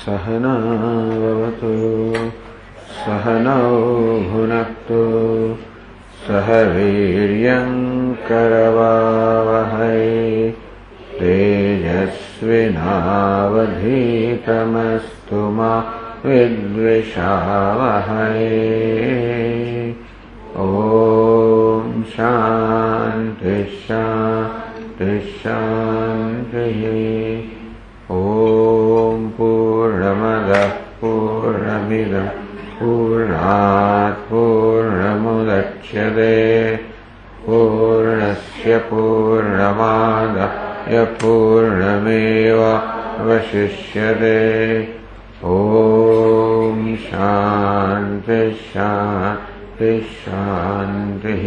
सहनावतु सहनौ भुनक्तु सह वीर्यङ्करवावहै तेजस्विनावधीतमस्तु मा विद्विषावहै। ॐ शान्ति शान्ति शान्तिः। ॐ पूर्णमदः पूर्णमिदं पूर्णात् पूर्णमुदच्यते पूर्णस्य पूर्णमादाय पूर्णमेवावशिष्यते। ॐ शान्ति शान्ति शान्तिः।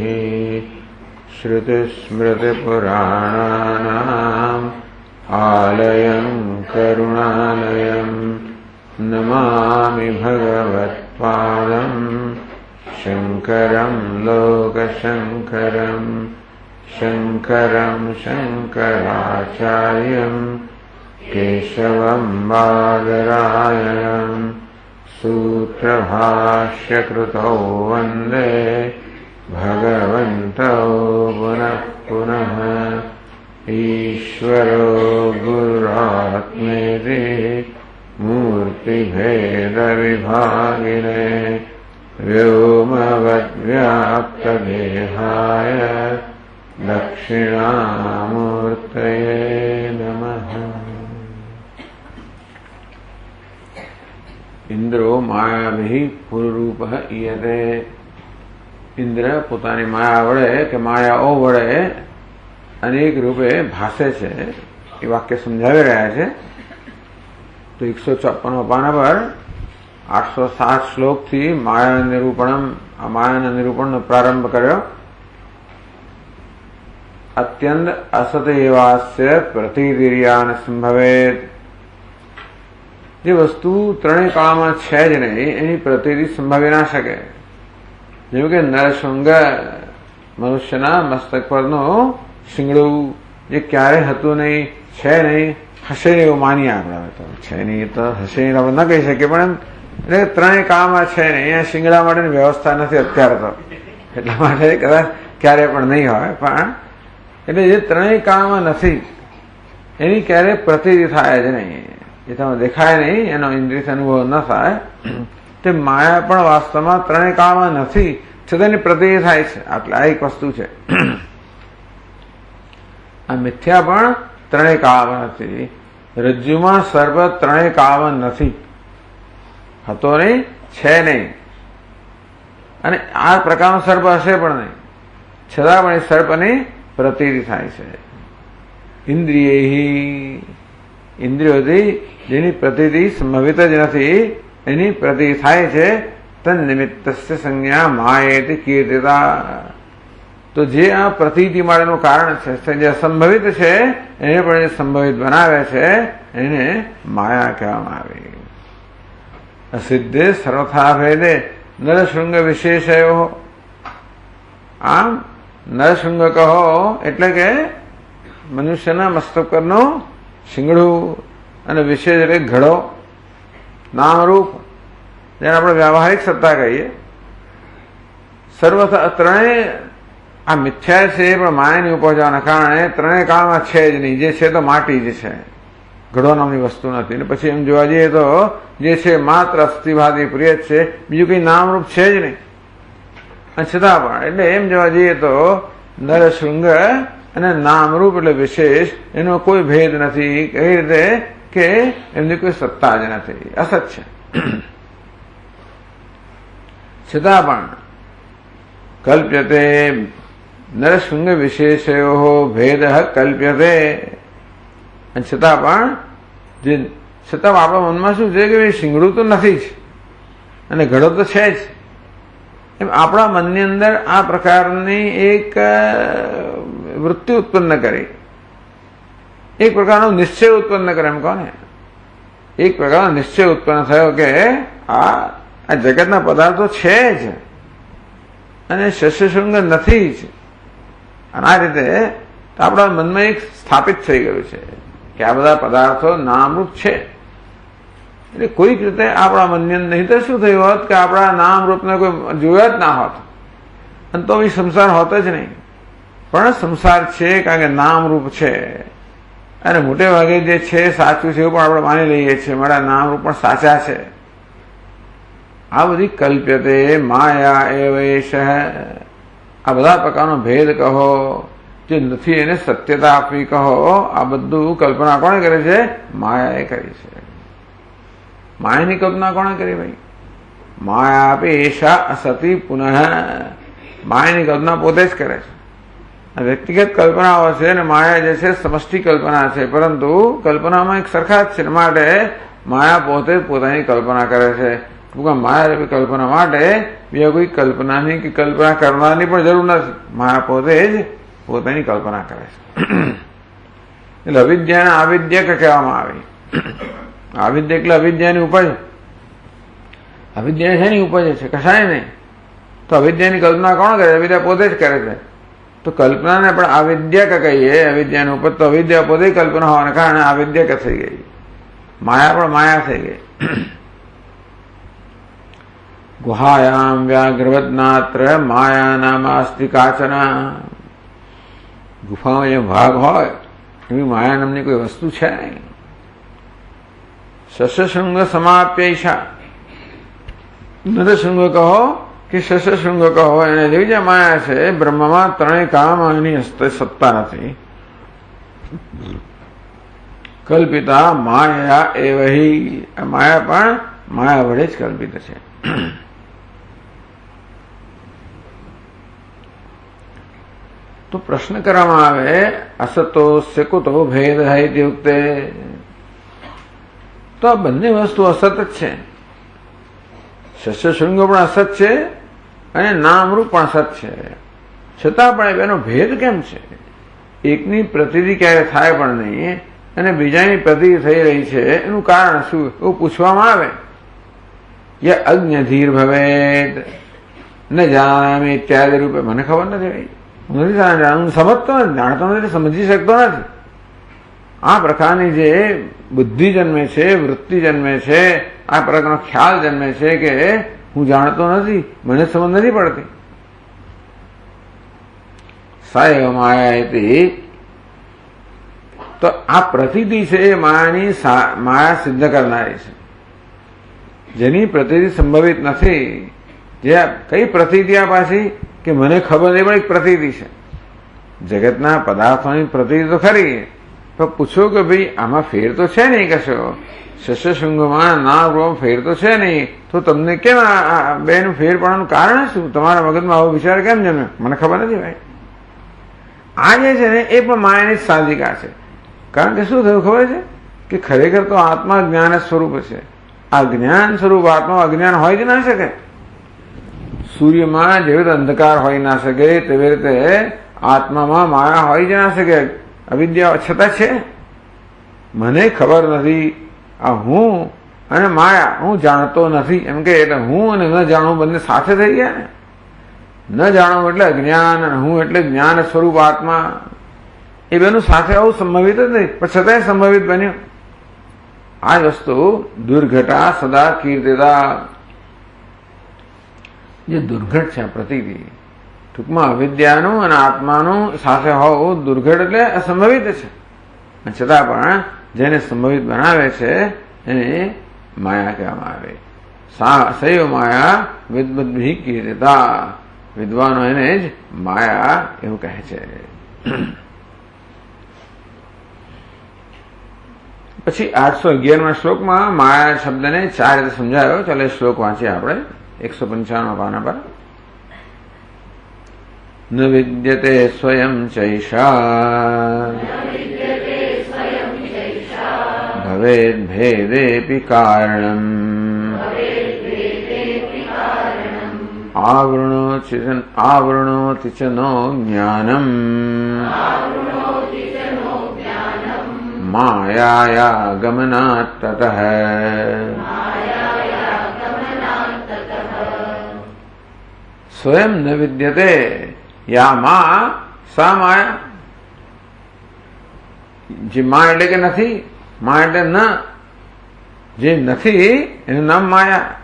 श्रुतिस्मृतिपुराणानाम् आलयं करुणालयं नमामि भगवत्पादं शङ्करं लोकशङ्करं शङ्करं शङ्कराचार्यं केशवं बादरायणं सूत्रभाष्यकृतौ वन्दे भगवन्तौ पुनः पुनः। ईश्वरो गुरुरात्मेति मूर्तिभेदविभागिने व्योमवद्व्याप्तदेहाय दक्षिणामूर्तये नमः। इंद्रो मायाभिः पुरुरूपः ईयते। इंद्र પોતાની માયા વડે કે માયાઓ વડે અનેક રૂપે ભાષે છે એ વાક્ય સમજાવી રહ્યા છે. તો 156 પાના પર 807 શ્લોકથી માયા માયાના નિરૂપણનો પ્રારંભ કર્યો. અત્યંત અસત એવાસ્ય પ્રતિક્રિયા સંભવેત. જે વસ્તુ ત્રણેય કાળમાં છે જ નહીં એની પ્રતિક્રિયા સંભવી ના શકે. જેવું કે નરશૃંગ મનુષ્યના મસ્તક પરનું શિંગડું જે ક્યારે હતું નહીં, છે નહીં, હશે નહીં એવું માનીએ આપણે. તો છે નહીં તો હશે નહીં આપણે ન કહી શકીએ, પણ એટલે ત્રણેય કાળમાં છે નહીં. અહીંયા શિંગડા માટેની વ્યવસ્થા નથી અત્યારે તો, એટલા માટે કદાચ ક્યારે પણ નહીં હોય. પણ એટલે જે ત્રણેય કાળમાં નથી એની ક્યારે પ્રતિનિધિ થાય જ નહીં, એ તમે દેખાય નહીં, એનો ઇન્દ્રિય અનુભવ ન થાય. તે માયા પણ વાસ્તવમાં ત્રણેય કાળમાં નથી, છતાં એની પ્રતિનિધિ થાય છે. આટલે આ એક વસ્તુ છે. આ મિથ્યા પણ ત્રણેય કાળમાં નથી. રજ્જુમાં સર્પ ત્રણેય કાળમાં નથી, હતો નહીં, છે નહીં, અને આ પ્રકારનો સર્પ હશે પણ નહીં, છતાં પણ એ સર્પની પ્રતિનિધિ થાય છે. ઇન્દ્રિયોથી જેની પ્રતિનિધિ સંભવિત જ નથી એની પ્રતિનિધિ થાય છે. તન્નિમિત્તસ્ય સંજ્ઞા માયેતિ કીર્તિતા. તો જે આ પ્રતીતિ માટેનું કારણ છે, જે સંભવિત છે એને પણ જે સંભવિત બનાવે છે એને માયા કહેવામાં આવે. અસિદ્ધે સર્વથા ભેદે નરશૃંગ વિશેષયો. આમ નરશૃંગ કહો એટલે કે મનુષ્યના મસ્તક પરનું શિંગડું, અને વિશેષ એટલે ઘડો, નામરૂપ, જેને આપણે વ્યાવહારિક સત્તા કહીએ. સર્વથા ત્રણેય આ મિથ્યા છે, પણ માયાની ઉપજવાના કારણે ત્રણેય કાળમાં છે જ નહીં. જે છે તો માટી જ છે, ઘડો નામની વસ્તુ નથી. એટલે પછી એમ જોવા જઈએ તો જે છે માત્ર અસ્થિભાતી પ્રિય જ છે, બીજું કઈ નામરૂપ છે જ નહીં. અને છતાં પણ એટલે એમ જોવા જઈએ તો નરશૃંગ અને નામરૂપ એટલે વિશેષ એનો કોઈ ભેદ નથી. કઈ રીતે કે એમની કોઈ સત્તા જ નથી, અસત છે. છતાં પણ કલ્પ્યતે નરશૃંગ વિશેષયો ભેદ કલ્પ્યતે. અને છતાં પણ આપણા મનમાં શું છે કે શિંગડું તો નથી જ અને ઘડો તો છે જ. એમ આપણા મનની અંદર આ પ્રકારની એક વૃત્તિ ઉત્પન્ન કરી. એક પ્રકારનો નિશ્ચય ઉત્પન્ન કરે, એમ કહો ને, એક પ્રકારનો નિશ્ચય ઉત્પન્ન થયો કે આ જગતના પદાર્થો છે જ અને શસ્યશૃંગ નથી જ. અને આ રીતે આપણા મનમાં એક સ્થાપિત થઈ ગયું છે કે આ બધા પદાર્થો નામરૂપ છે. એટલે કોઈક રીતે આપણા મનની અંદર, નહીં તો શું થયું હોત કે આપણા નામરૂપને કોઈ જોયા જ ના હોત અને તો સંસાર હોતો જ નહીં. પણ સંસાર છે કારણ કે નામરૂપ છે અને મોટે ભાગે જે છે સાચું છે એવું પણ આપણે માની લઈએ છીએ, મારા નામરૂપ પણ સાચા છે. આ બધી કલ્પ્યતે માયા એવેશ, આ બધા પ્રકારનો ભેદ કહો, જે નથી એને સત્યતા આપવી કહો, આ બધું કલ્પના કોણે કરે છે? માયાએ કરી છે. માયાની કલ્પના કોણે કરી ભાઈ? માયા આપે એશા અસતી પુનઃ, માયાની કલ્પના પોતે જ કરે છે. વ્યક્તિગત કલ્પનાઓ છે અને માયા જે છે સમષ્ટિ કલ્પના છે, પરંતુ કલ્પનામાં એક સરખા જ છે. માટે માયા પોતે પોતાની કલ્પના કરે છે. માયા કલ્પના માટે બીજા કોઈ કલ્પનાની કે કલ્પના કરનારની પણ જરૂર નથી. માયા પોતે જ પોતાની કલ્પના કરે છે. એટલે અવિદ્યાને આવિદ્યક કહેવામાં આવે. આવિદ્ય એટલે અવિદ્યાની ઉપજ. અવિદ્યા શેની ઉપજ છે? કશાય નહીં. તો અવિદ્યાની કલ્પના કોણ કરે? અવિદ્યા પોતે જ કરે છે. તો કલ્પનાને પણ આવિદ્યક કહીએ, અવિદ્યાની ઉપજ. તો અવિદ્યા પોતે કલ્પના હોવાને કારણે આવિદ્યક થઈ ગઈ. માયા પણ માયા થઈ ગઈ. ગુહાયામ વ્યાઘ્રવદનાત્ર માયા નામાસ્તિ કાચના. ગુફામાં જે ભાગ હોય એવી માયા નામની કોઈ વસ્તુ છે નહીં. શસ્યશૃંગ સમાપ્યૈષા, નરશૃંગ કહો કે શસ્યશૃંગ કહો, એને જેવી જે માયા છે, બ્રહ્મમાં ત્રણેય કામ એની સત્તા નથી. કલ્પિતા માયા એવહી, માયા પણ માયા વડે જ કલ્પિત છે. તો પ્રશ્ન કરવામાં આવે, અસતો કુતો ભેદ યુક્તે, તો આ બંને વસ્તુ અસત જ છે. શસ્યશૃંગ પણ અસત છે અને નામરૂપ પણ અસત છે. છતાં પણ એનો ભેદ કેમ છે? એકની પ્રતીતિ ક્યારે થાય પણ નહીં અને બીજાની પ્રતીતિ થઈ રહી છે, એનું કારણ શું? એવું પૂછવામાં આવે. ય અજ્ઞધીર ભવેદ ન જાનામી ઇત્યાદિ રૂપે. મને ખબર નથી ભાઈ, હું નથી સમજતો નથી, જાણતો નથી, સમજી શકતો નથી. આ પ્રકારની જે બુદ્ધિ જન્મે છે, વૃત્તિ જન્મે છે, આ પ્રકારનો ખ્યાલ જન્મે છે કે હું જાણતો નથી, મને સમજ નથી પડતી. સાય માયા. તો આ પ્રતીતિ છે એ માયાની માયા સિદ્ધ કરનારી છે. જેની પ્રતીતિ સંભવિત નથી, જે કઈ પ્રતીતિ આ પાછી કે મને ખબર નહીં પણ એક પ્રતીતિ છે. જગતના પદાર્થોની પ્રતીતિ તો ખરી, તો પૂછો કે ભાઈ આમાં ફેર તો છે નહીં કશો, શસ્યશૃંગમાં નામ ફેર તો છે નહીં, તો તમને કેમ આ બેનું ફેર પડવાનું કારણ શું? તમારા મગજમાં આવો વિચાર કેમ જન્મે? મને ખબર નથી ભાઈ. આ જે છે ને એ પણ માયાની જ સાધિકા છે. કારણ કે શું થયું ખબર છે કે ખરેખર તો આત્મા જ્ઞાન સ્વરૂપ છે. આ જ્ઞાન સ્વરૂપ આત્મા અજ્ઞાન હોય જ ના શકે. સૂર્યમાં જેવી રીતે અંધકાર હોય ના શકે, તેવી રીતે આત્મામાં માયા હોય જ ના શકે. અવિદ્યા છતાં છે. મને ખબર નથી, આ હું અને માયા, હું જાણતો નથી એમ કે, એટલે હું અને ન જાણવું બંને સાથે થઈ ગયા ને. ન જાણવું એટલે અજ્ઞાન, હું એટલે જ્ઞાન સ્વરૂપ આત્મા, એ બેનું સાથે આવું સંભવિત જ નહીં, પણ છતાંય સંભવિત બન્યું. આ વસ્તુ દુર્ઘટા સદા કીર્તિતા, જે દુર્ઘટ છે પ્રતીતિ, ટૂંકમાં અવિદ્યાનું અને આત્માનું સાથે હોવું દુર્ઘટ એટલે અસંભવિત છે. છતાં પણ જેને સંભવિત બનાવે છે એને માયા કહેવામાં આવે. સૈવ માયા વિદ્વદ્ભિ કીર્તિતા, વિદ્વાનો એને જ માયા એવું કહે છે. પછી 811 શ્લોકમાં માયા શબ્દને 4 રીતે સમજાયો. ચાલો શ્લોક વાંચીએ આપણે 195 પાના પર. ન વિદ્યતે સ્વયં ચૈષા ભવેદ ભેદેપી કારણમ આવૃણોતિ ચ નો જ્ઞાનમ मायाया गमनात् ततः। स्वयं न विद्यते या માં સા માયા. જે માં એટલે કે નથી, માં એટલે ન, જે નથી એનું નામ માયા.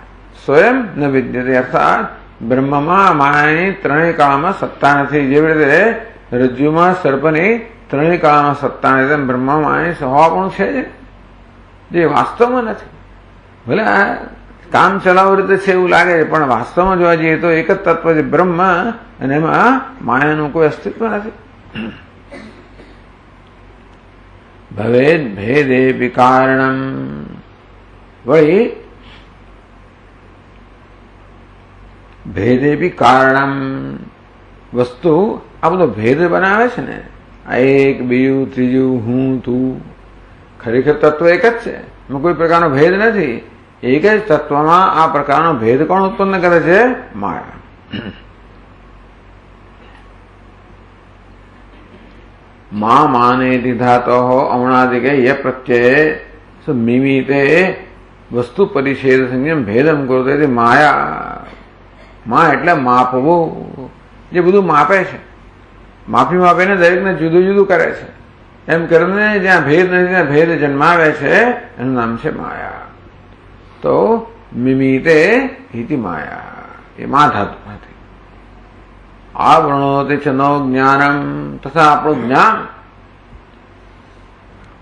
સ્વયં ન વિદ્યતે અર્થાત બ્રહ્મમાં માયાની ત્રણેય કાળમાં સત્તા નથી. જેવી રીતે રજ્જુમાં સર્પની ત્રણેય કાળમાં સત્તા નથી, તેમ બ્રહ્મમાં માયાની સ્વભાવ પણ છે જે વાસ્તવમાં નથી. ભલે કામ ચલાવ રીતે છે એવું લાગે છે, પણ વાસ્તવમાં જોવા જઈએ તો એક જ તત્વ છે બ્રહ્મ, અને એમાં માયાનું કોઈ અસ્તિત્વ નથી. ભવેદ ભેદે કારણમ. વળી ભેદે કારણમ, વસ્તુ આ બધો ભેદ બનાવે છે ને, આ એક બીજું ત્રીજું હું તું, ખરેખર તત્વ એક જ છે, એમાં કોઈ પ્રકારનો ભેદ નથી. એક જ તત્વમાં આ પ્રકારનો ભેદ કોણ ઉત્પન્ન કરે છે? માયા. મા માનેતિ ધાતો અવણાદિકે ય પ્રત્યય મિમિતે વસ્તુ પરિચ્છેદ સંયમ ભેદમ કરોતિ માયા. માં એટલે માપવું, જે બધું માપે છે, માપી માપીને દરેકને જુદું જુદું કરે છે. એમ કરીને જ્યાં ભેદ નથી ત્યાં ભેદ જન્માવે છે, એનું નામ છે માયા. તો મિમિતે ઇતિ માયા, એ મા ધાતુમાંથી. આવૃણોતિ ચ નો જ્ઞાનમ, તથા આપણું જ્ઞાન.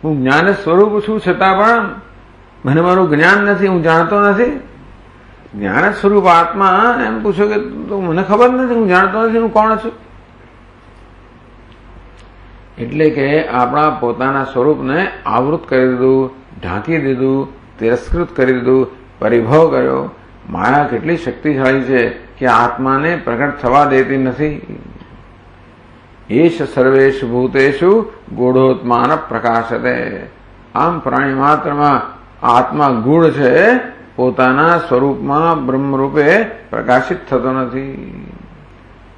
હું જ્ઞાન સ્વરૂપ છું, છતાં પણ મને મારું જ્ઞાન નથી, હું જાણતો નથી. જ્ઞાન સ્વરૂપ આત્મા એમ પૂછો કે તો મને ખબર નથી, હું જાણતો નથી હું કોણ છું. એટલે કે આપણા પોતાના સ્વરૂપને આવૃત કરી દીધું, ઢાંકી દીધું, તિરસ્કૃત કરી દીધું, પરિભવ કર્યો. માયા કેટલી શક્તિશાળી છે કે આત્માને પ્રગટ થવા દેતી નથી. એશ સર્વેષુ ભૂતેષુ ગૂઢોત્માન પ્રકાશતે. આમ પ્રાણી માત્રમાં આત્મા ગૂઢ છે, પોતાના સ્વરૂપમાં બ્રહ્મરૂપે પ્રકાશિત થતો નથી.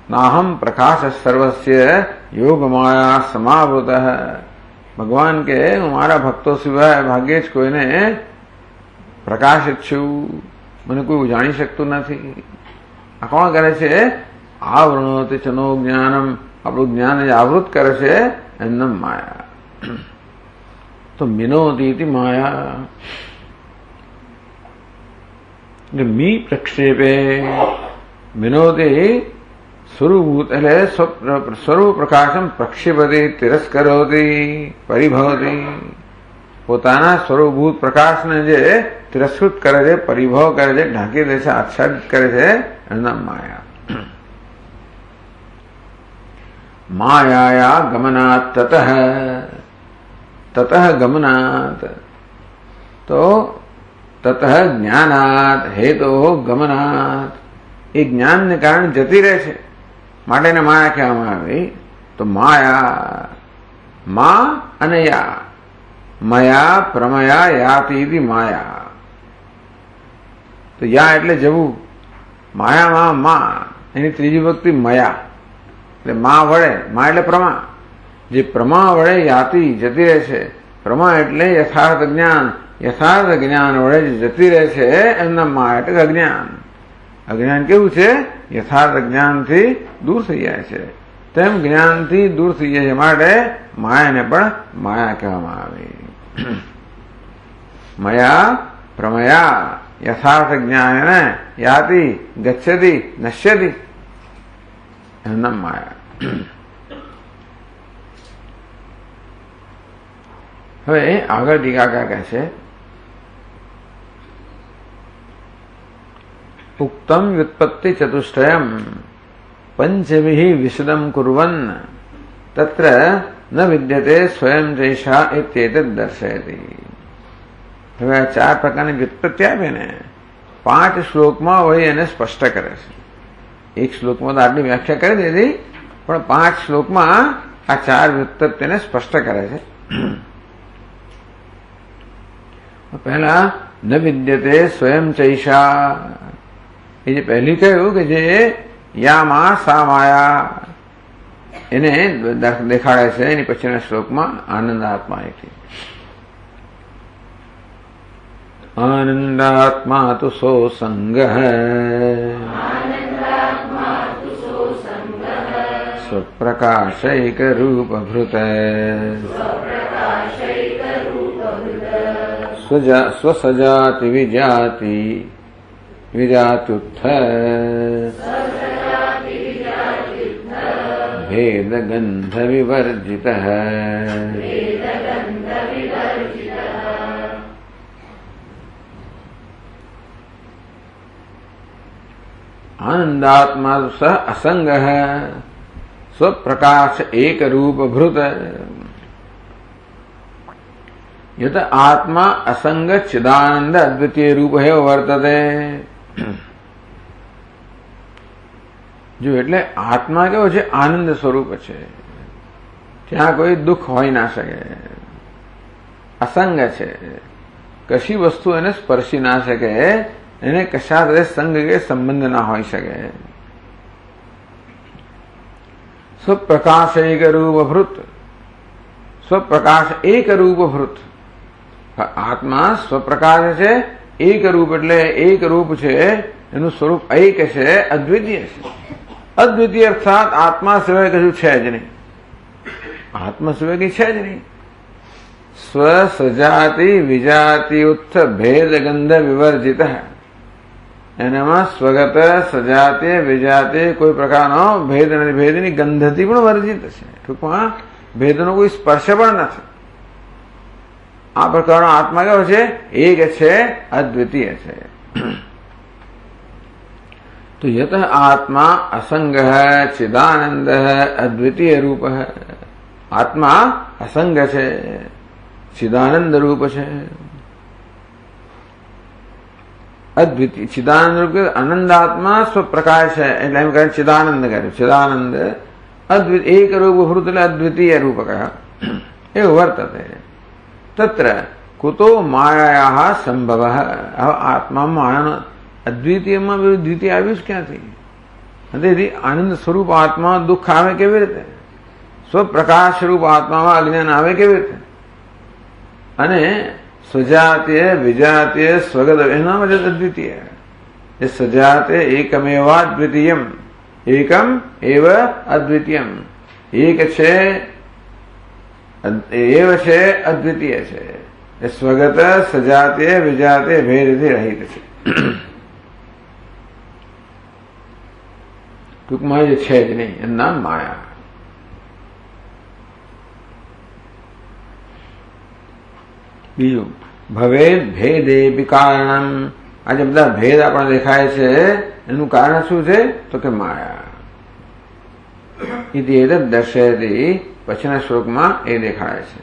નાહમ પ્રકાશ સર્વસ્ય યોગ માયા સમાવૃત. ભગવાન કે હું મારા ભક્તો સિવાય ભાગ્યે જ કોઈને પ્રકાશિત છું, મને કોઈ જાણી શકતું નથી. આ કોણ કરે છે? આવૃણોતિ ચ નો જ્ઞાનમ, આપણું જ્ઞાન જે આવૃત કરે છે એમના માયા. તો મિનોતી માયા, મી પ્રક્ષેપે. મિનોતી સ્વરૂભૂત એટલે સ્વરૂપ પ્રકાશમ પ્રક્ષેપતી, તિરસ્કરોતી, પરિભવતી. પોતાના સ્વરૂપભૂત પ્રકાશને જે તિરસ્કૃત કરે છે, પરિભવ કરે છે, ઢાંકી દે છે, આચ્છાદિત કરે છે, એનું નામ માયા. માયાયા ગમનાત તતઃ. તતઃ ગમનાત, તો તતઃ જ્ઞાનાત હેતો ગમનાત. એ જ્ઞાનને કારણે જતી રહે છે, માટે એને માયા કહેવામાં આવી. તો માયા, મા અને યા, મયા પ્રમયા યાતિ માયા. તો યા એટલે જવું, માયામાં મા, એની ત્રીજી વખતે મયા એટલે મા વડે. મા એટલે પ્રમા, જે પ્રમા વડે યાતિ જતી રહે છે. પ્રમા એટલે યથાર્થ જ્ઞાન, યથાર્થ જ્ઞાન વડે જતી રહે છે, એમના મા એટલે અજ્ઞાન. અજ્ઞાન કેવું છે? યથાર્થ જ્ઞાનથી દૂર થઈ જાય છે, તેમ જ્ઞાનથી દૂર થઈ જાય છે, માટે માયાને પણ માયા કહેવામાં આવે. મયા પ્રમયા યથાર્થ જ્ઞાન યાતિ ગચ્છતિ નશ્યતિ, એનું નામ માયા. હવે આગળ ટીકાકાર કહે છે, ઉક્તમ વ્યુત્પત્તિ ચતુષ્ટયમ પંચભિઃ વિશદમ કુર્વન તત્ર ન વિદ્યતે સ્વયં જૈષા ઇત્યેતદ દર્શયતિ. હવે આ ચાર પ્રકારની વ્યુત્પત્તિ આપે ને 5 શ્લોકમાં વળી એને સ્પષ્ટ કરે છે. એક શ્લોકમાં તો આટલી વ્યાખ્યા કરી દીધી, પણ 5 શ્લોકમાં આ ચાર વ્યુત્પત્તિને સ્પષ્ટ કરે છે. પહેલા ન વિદ્યતે સ્વયં ચૈષા, એ જે પહેલી કહ્યું કે જે યામાં સા માયા એને દેખાડે છે, એની પછીના શ્લોકમાં આનંદ આત્મા એથી. आनंदात्मा तो सो संगः स्वप्रकाशैक रूपभृत स्वसजाति विजात्युत्थ भेद गंध विवर्जितः। आनंदात्मा स असंग स्वप्रकाश एक रूप भृत। यत आत्मा असंग चिदानंद अद्वितीय रूप है वर्तते। जो એટલે આત્મા કેવો છે? આનંદ સ્વરૂપ છે, ત્યાં કોઈ દુઃખ હોઈ ના શકે, અસંગ છે, કશી વસ્તુ એને સ્પર્શી ના શકે, એને કશા સાથે સંગ કે સંબંધ ના હોઈ શકે. સ્વપ્રકાશ એક રૂપભૃત, સ્વપ્રકાશ એક રૂપભૃત. આત્મા સ્વપ્રકાશ છે, એક રૂપ એટલે એક રૂપ છે, એનું સ્વરૂપ એક છે, અદ્વિતીય છે. અદ્વિતીય અર્થાત આત્મા સિવાય કશું છે જ નહીં, આત્મા સિવાય કઈ છે જ નહીં. સ્વ સજાતિ વિજાતિ ઉત્થ ભેદ ગંધ વિવર્જિત. એનામાં સ્વગત સજાતે વિજાતે કોઈ પ્રકારનો ભેદ નથી, ભેદની ગંધથી પણ વર્જિત છે. ટૂંકમાં ભેદનો કોઈ સ્પર્શ પણ નથી. આ પ્રકારનો આત્મા કેવો છે? એક છે, અદ્વિતીય છે. तो यत आत्मा असंग है, चिदानंद है, अद्वितीय रूप है. आत्मा असंग है, चिदानंद रूप है. अद्वितीय चिदानंद रूप के आनंद आत्मा स्वप्रकाश है એટલે એમ કહે ચિદાનંદ કર્યું. ચિદાનંદ અદ્વિતીય એક રૂપ ભૃત એટલે અદ્વિતીય રૂપક એવું વર્તતે. તત્ર કુતો માયાયાः સંભવः. હવે આત્મામાં માયાનો અદ્વિતીયમાં દ્વિતીય આવ્યું જ ક્યાંથી? તેથી આનંદ સ્વરૂપ આત્મા દુઃખ આવે કેવી રીતે? સ્વપ્રકાશ રૂપ આત્મામાં અજ્ઞાન આવે કેવી રીતે? અને સજાતીય વિજાતીય સ્વગત એના માટે અદ્વિતીય. એ સજાતે એકમેવાદ્વિતીયમ, એકમ એવ અદ્વિતીયમ. એક છે, એવ છે, અદ્વિતીય છે. એ સ્વગત સજાતીય વિજાતીય ભેદથી રહિત છે. ટૂંકમાં જે છે જ નહીં એનું નામ માયા. બીજું ભવેદ ભેદે કારણમ. આજે બધા ભેદ આપણને દેખાય છે એનું કારણ શું છે? તો કે માયા. ઇતિ એતદ દર્શયતિ. પછીના શ્લોકમાં એ દેખાય છે.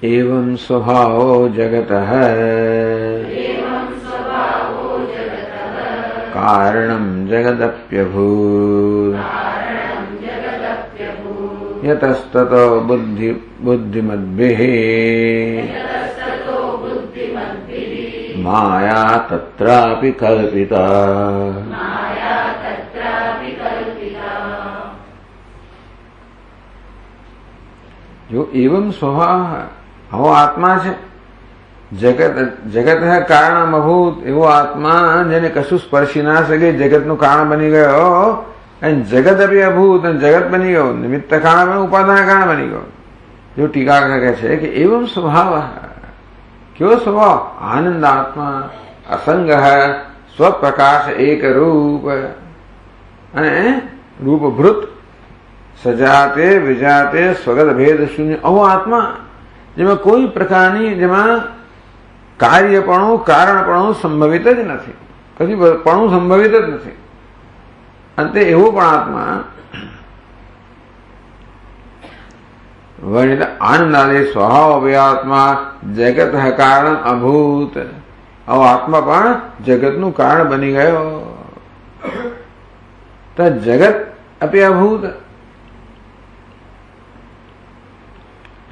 एवं स्वभावो जगतः कारणं जगदप्यभूत् यतस्ततो बुद्धिमद्भिः माया तत्रापि कल्पिता. जो एवं स्वभाव આવો આત્મા છે. જગત જગત કારણ અભૂત. એવો આત્મા જેને કશું સ્પર્શી ના શકે, જગતનું કારણ બની ગયો. અને જગત અભી અભૂત, જગત બની ગયો, નિમિત્ત કારણ, ઉપાદાન કારણ બની ગયો. જો ટીકાકાર કહે છે કે એવમ સ્વભાવ. કેવો સ્વભાવ? આનંદ આત્મા અસંગ સ્વપ્રકાશ એક રૂપ અને રૂપભૃત સજાતે વિજાતે સ્વગત ભેદ શૂન્ય. આવો આત્મા જેમાં કોઈ પ્રકારની, જેમાં કાર્યપણું કારણપણું સંભવિત જ નથી, કશું પણું સંભવિત જ નથી. અંતે એવો પણ આત્મા વર્ણિત આનંદાદે સ્વભાવ અભ્યાત્મા જગત કારણ અભૂત. આવો આત્મા પણ જગતનું કારણ બની ગયો. તો જગત અપી અભૂત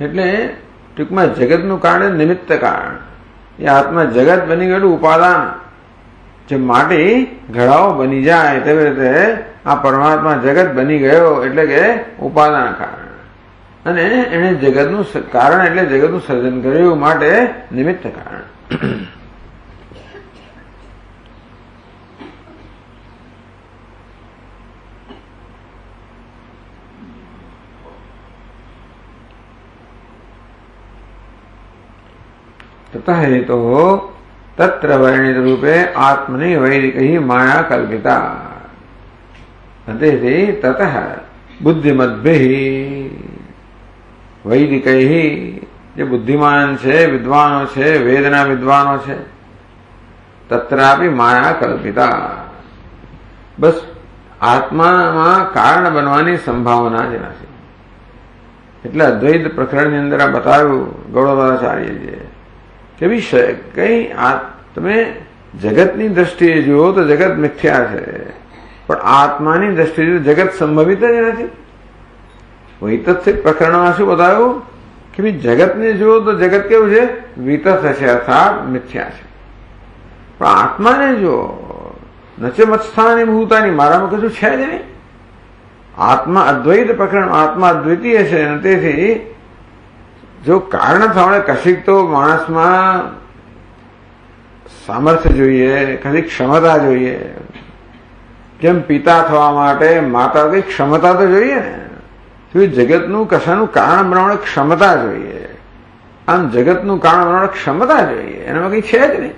એટલે ટૂંકમાં જગતનું કારણ નિમિત્ત કારણ. એ આત્મા જગત બની ગયેલું ઉપાદાન. જે માટી ઘડાઓ બની જાય તેવી રીતે આ પરમાત્મા જગત બની ગયો એટલે કે ઉપાદાન કારણ. અને એને જગતનું કારણ એટલે જગતનું સર્જન કર્યું, માટે નિમિત્ત કારણ. ततः हेतु तत्र वर्णित रूपे आत्मनि वैदिक माया कल्पिता. ततः बुद्धिमद्भिः वैदिकैः જે બુદ્ધિમાન છે, વિદ્વાનો છે, વેદના વિદ્વાનો છે, તત્રાપી માયા કલ્પિતા. બસ આત્મામાં કારણ બનવાની સંભાવના જ નથી. એટલે અદ્વૈત પ્રકરણની અંદર આ બતાવ્યું ગૌડપાદાચાર્યજીએ કે વિષય કઈ તમે જગતની દ્રષ્ટિએ જુઓ તો જગત મિથ્યા છે, પણ આત્માની દ્રષ્ટિએ જગત સંભવિત જ નથી. વૈતથ્ય પ્રકરણમાં શું બતાવ્યું કે ભાઈ જગતને જુઓ તો જગત કેવું છે? વિતથ છે, અર્થાત મિથ્યા છે. પણ આત્માને જુઓ, નચે મત્સ્થાની ભૂતાની, મારામાં કશું છે જ નહીં. આત્મા અદ્વૈત પ્રકરણ, આત્મા અદ્વિતીય છે, અને તેથી જો કારણ થવાને કશીક તો માણસમાં સામર્થ્ય જોઈએ, કશીક ક્ષમતા જોઈએ. જેમ પિતા થવા માટે માતા કઈ ક્ષમતા તો જોઈએ ને. જગતનું કશાનું કારણ બનાવવાની ક્ષમતા જોઈએ. આમ જગતનું કારણ બનાવવાની ક્ષમતા જોઈએ, એનામાં કઈ છે જ નહીં.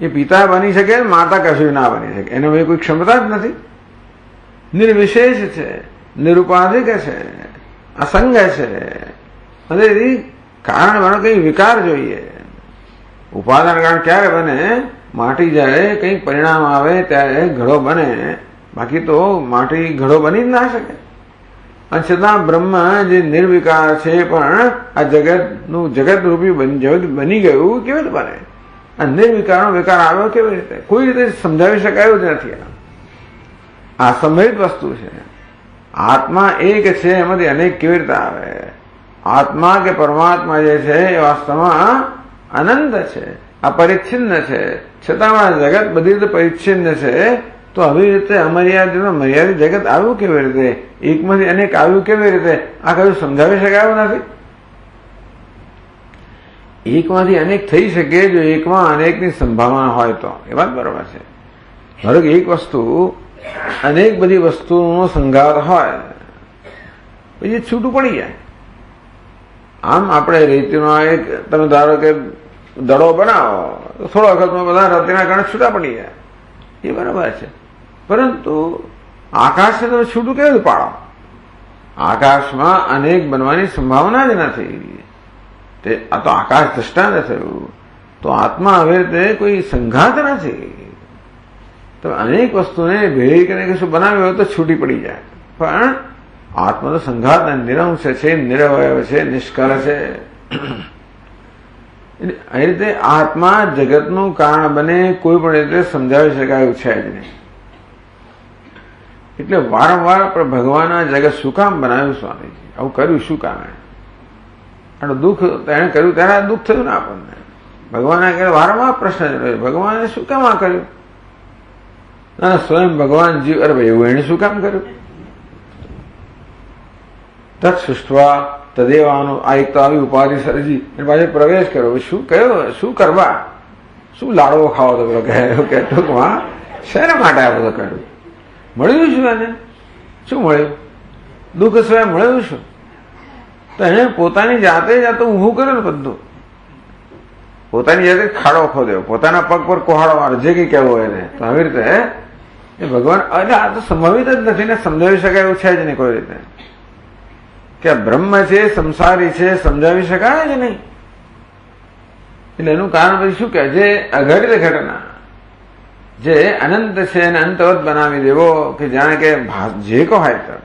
એ પિતા બની શકે, માતા કશું ના બની શકે, એનામાં કોઈ ક્ષમતા જ નથી. નિર્વિશેષ છે, નિરુપાધિક છે, અસંગ છે. અને કારણ બનો કઈ વિકાર જોઈએ. ઉપાદાન કારણ ક્યારે બને? માટી જ્યારે કંઈક પરિણામ આવે ત્યારે ઘડો બને, બાકી તો માટી ઘડો બની જ ના શકે. અને છતાં બ્રહ્મ જે નિર્વિકાર છે, પણ આ જગતનું જગતરૂપી જગત બની ગયું કેવી રીતે બને? આ નિર્વિકારનો વિકાર આવ્યો કેવી રીતે? કોઈ રીતે સમજાવી શકાયું જ નથી. આ સંભવિત વસ્તુ છે. આત્મા એક છે, એમાંથી અનેક કેવી રીતે આવે? આત્મા કે પરમાત્મા જે છે એ વાસ્તવમાં અનંત છે, અપરિચ્છિન્ન છે. છતાં જગત બધી રીતે પરિચ્છિન્ન છે. તો આવી રીતે અમર્યાદિત મર્યાદિત જગત આવ્યું કેવી રીતે? એકમાંથી અનેક આવ્યું કેવી રીતે? આ કયું સમજાવી શકાયું નથી. એકમાંથી અનેક થઈ શકે જો એકમાં અનેકની સંભાવના હોય તો. એ વાત બરોબર છે. ધારો કે એક વસ્તુ અનેક બધી વસ્તુનો સંઘાત હોય, પછી છૂટું પડી જાય. આમ આપણે રેતીનો એક તમે ધારો કે દડો બનાવો, થોડા વખતમાં બધા રેતીના કારણે છૂટા પડી જાય. એ બરાબર છે. પરંતુ આકાશને તમે છૂટું કેવી રીતે પાડો? આકાશમાં અનેક બનવાની સંભાવના જ નથી. આ તો આકાશ દ્રષ્ટાંત થયું. તો આત્મા હવે રીતે કોઈ સંઘાત નથી. તમે અનેક વસ્તુને ભેળી કરીને કશું બનાવ્યું હોય તો છૂટી પડી જાય. પણ આત્મા તો સંઘાત નિરંશ છે, નિરવય છે, નિષ્કળ છે. એ રીતે આત્મા જગતનું કારણ બને કોઈ પણ રીતે સમજાવી શકાયું છે જ નહીં. એટલે વારંવાર ભગવાન આ જગત શું કામ બનાવ્યું સ્વામીજી? આવું કર્યું શું કામ? આનું દુઃખ તેને કર્યું ત્યારે દુઃખ થયું ને આપણને. ભગવાને વારંવાર પ્રશ્ન ભગવાને શું કામ આ કર્યું? ના, સ્વયં ભગવાન જીવ, અરે ભાઈ એવું એને શું કામ કર્યું? તત્ સૃષ્ટવા તદેવાનું. આ એક તો આવી ઉપાધિ સર્જી એની પાસે પ્રવેશ કર્યો. શું કયો? શું કરવા? શું લાડવો ખાવો તો પેલો કહે ટૂંકમાં શેના માટે આ બધું કર્યું? મળ્યું શું એને? શું મળ્યું? દુઃખ સિવાય મળ્યું શું? તો એને પોતાની જાતે જાતે ઊભું કર્યું ને બધું. પોતાની જાતે ખાડો ખોદ્યો, પોતાના પગ પર કોહાડો મારો, જે કંઈ કહેવું હોય એને. તો આવી રીતે એ ભગવાન, એટલે આ તો સંભવિત જ નથી ને, સમજાવી શકાય એવું છે જ નહીં કોઈ રીતે. કે બ્રહ્મ છે, સંસારી છે, સમજાવી શકાય જ નહીં. એટલે એનું કારણ પછી શું કહે? જે અઘટિત ઘટના, જે અનંત છે એને અંતવત બનાવી દેવો, કે જાણે કે જે કહો હોય તો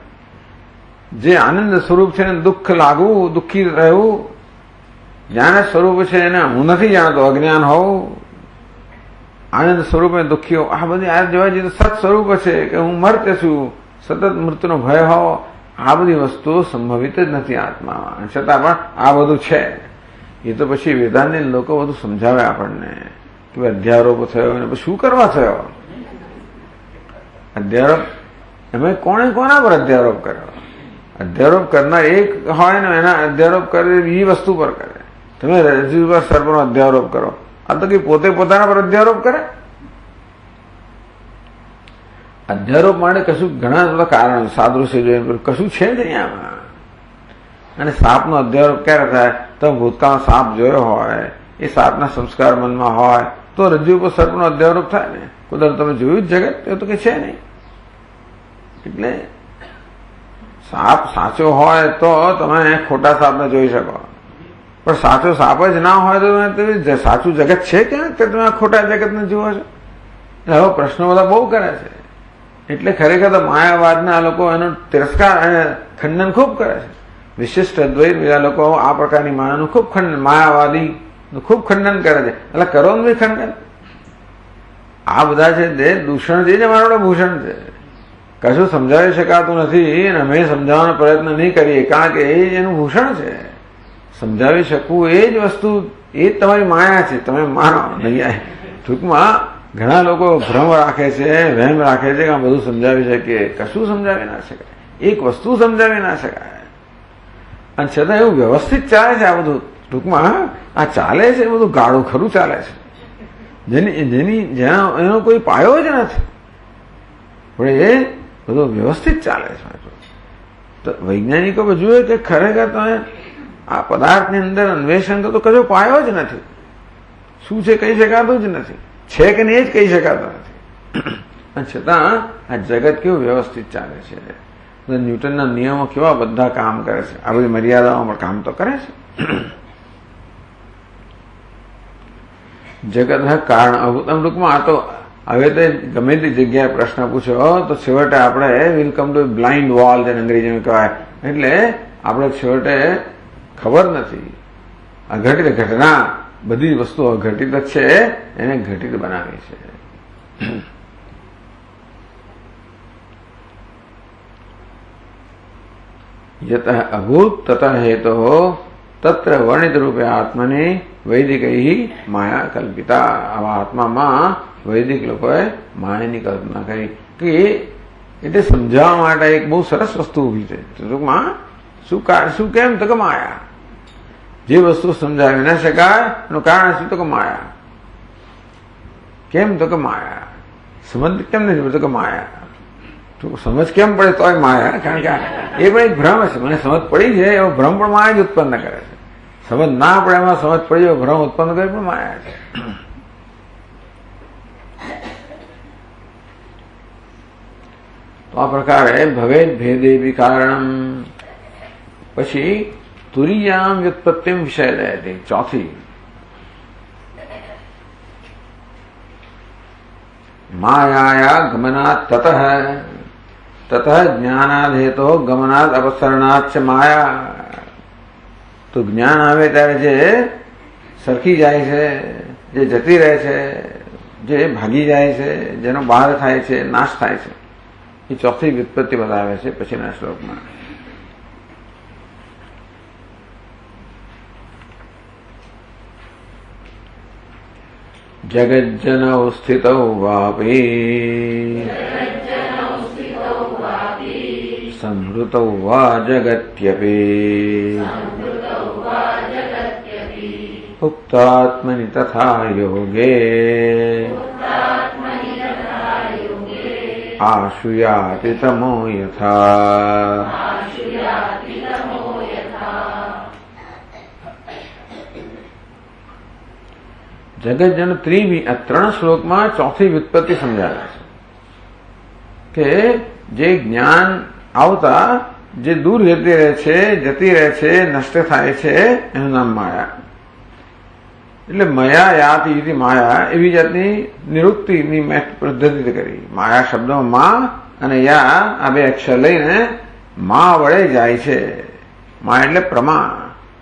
જે આનંદ સ્વરૂપ છે એને દુઃખ લાગવું, દુઃખી રહેવું. જ્ઞાન સ્વરૂપ છે એને હું નથી જાણતો, અજ્ઞાન હોવું. આનંદ સ્વરૂપે દુઃખી હોવું. આ બધી આ જોવા જઈએ તો સત સ્વરૂપ છે કે હું મર્ત્ય છું, સતત મૃત્યુનો ભય હોવો. આ બધી વસ્તુઓ સંભવિત જ નથી આત્મામાં. છતાં પણ આ બધું છે. એ તો પછી વેદાંતના લોકો બધું સમજાવે આપણને કે અધ્યારોપ થયો અને પછી શું કરવા થયો? અધ્યારોપ એમાં કોણે કોના પર અધ્યારોપ કર્યો? અધ્યારોપ કરનાર એક હોય ને એના અધ્યારોપ કરે બીજી વસ્તુ પર કરે. તમે રજ્જુ પર સર્પનો અધ્યારોપ કરો, આ તો કે પોતે પોતાના પર અધ્યારોપ કરે. અધ્યારોપ માટે કશું ઘણા બધા કારણ સાદૃશ્ય જોઈને કશું છે જ નહીં આમાં. અને સાપનો અધ્યારોપ ક્યારે થાય? તો ભૂતકાળમાં સાપ જોયો હોય, એ સાપના સંસ્કાર મનમાં હોય તો રજ્જુ પર સર્પનો અધ્યારોપ થાય ને. કુદરત તમે જોયું જ જગત? એ તો કે છે નહીં. એટલે સાપ સાચો હોય તો તમે ખોટા સાપને જોઈ શકો, પણ સાચો સાપ જ ના હોય તો સાચું જગત છે ક્યાં કે તમે ખોટા જગતને જુઓ છો? એટલે હવે પ્રશ્નો બધા બહુ કરે છે. એટલે ખરેખર તો માયાવાદના લોકો એનો તિરસ્કાર અને ખંડન ખૂબ કરે છે. વિશિષ્ટ અદ્વૈત બીજા લોકો આ પ્રકારની માયાનું ખૂબ ખંડન, માયાવાદી ખૂબ ખંડન કરે છે. એટલે કરો ને ભાઈ ખંડન. આ બધા છે તે દૂષણ છે ને મારો ભૂષણ છે. કશું સમજાવી શકાતું નથી અને અમે સમજાવવાનો પ્રયત્ન નહીં કરીએ, કારણ કે એ જ એનું ભૂષણ છે. સમજાવી શકવું એ જ વસ્તુ, એ જ તમારી માયા છે. તમે માનો નહીં. ટૂંકમાં ઘણા લોકો ભ્રમ રાખે છે, વહેમ રાખે છે કે આ બધું સમજાવી શકીએ. કશું સમજાવી ના શકાય, એક વસ્તુ સમજાવી ના શકાય. અને છતાં એવું વ્યવસ્થિત ચાલે છે આ બધું. ટૂંકમાં આ ચાલે છે બધું ગાળું ખરું ચાલે છે, એનો કોઈ પાયો જ નથી, પણ એ બધું વ્યવસ્થિત ચાલે છે. તો વૈજ્ઞાનિકો જુએ કે ખરેખર તમે આ પદાર્થની અંદર અન્વેષણ કરો તો કશો પાયો જ નથી. શું છે કહી શકાતું જ નથી, છે કે નહીં જ કહી શકાતું નથી. અને છતાં આ જગત કેવું વ્યવસ્થિત ચાલે છે. ન્યૂટનના નિયમો કેવા બધા કામ કરે છે, આ બધી મર્યાદાઓમાં કામ તો કરે છે. જગત કારણ અભૂતમ. ટૂંકમાં આ તો હવે તો ગમે તે જગ્યાએ પ્રશ્ન પૂછ્યો તો છેવટે આપણે વેલકમ ટુ બ્લાઇન્ડ વોલ જેને અંગ્રેજીમાં કહેવાય. એટલે આપણે છેવટે ખબર નથી. અઘટિત ઘટના, બધી વસ્તુ અઘટિત જ છે, એને ઘટિત બનાવી છે. યત અભૂત તત હેતો તત્ર વર્ણિત રૂપે આત્મને વૈદિકૈ માયા કલ્પિતા. આવા આત્મામાં વૈદિક લોકોએ માયાની કલ્પના કરી કે એટલે સમજાવવા માટે એક બહુ સરસ વસ્તુ ઊભી છે. ટૂંકમાં શું કેમ તો કે માયા. જે વસ્તુ સમજાવી ન શકાય એનું કારણ શું તો કે માયા. કેમ તો કે માયા. સમજ કેમ નથી પડતો કે માયા. સમજ કેમ પડે તોય માયા, કારણ કે એ પણ એક ભ્રમ છે. મને સમજ પડી છે એવો ભ્રમ પણ માયા જ ઉત્પન્ન કરે છે. સમજ ના પડે એમાં સમજ પડી એવો ભ્રમ ઉત્પન્ન કરે પણ માયા છે. તો આ પ્રકારે ભવેદ ભેદે કારણમ. પછી તુરીયામ વ્યુત્પત્તિમ વિષય દે. ચોથી માયાયા ગમનાત તતઃ તતઃ જ્ઞાનાદ હેતો ગમનાદ અપસરણાત ચ માયા. તો જ્ઞાન આવે ત્યારે જે સરખી જાય છે, જે જતી રહે છે, જે ભાગી જાય છે, જેનો બહાર થાય છે, નાશ થાય છે, એ ચોથી વ્યુત્પત્તિ બતાવે છે પછીના શ્લોકમાં. જગજ્જનૌ સ્થિતૌ વાપી સંવૃતૌ વા જગત્યપી ઉક્તાત્મનિ તથા યોગે આશુયાતિ તમો યથા. જગતજન આ 3 શ્લોકમાં ચોથી વ્યુત્પત્તિ સમજાવે છે કે જે જ્ઞાન આવતા જે દૂર જતી રહે છે, નષ્ટ થાય છે, એનું નામ માયા. એટલે મયા યાતિ માયા એવી જાતની નિરુક્તિની પદ્ધતિ કરી. માયા શબ્દમાં મા અને યા આ 2 અક્ષર લઈને મા વડે જાય છે. મા એટલે પ્રમા,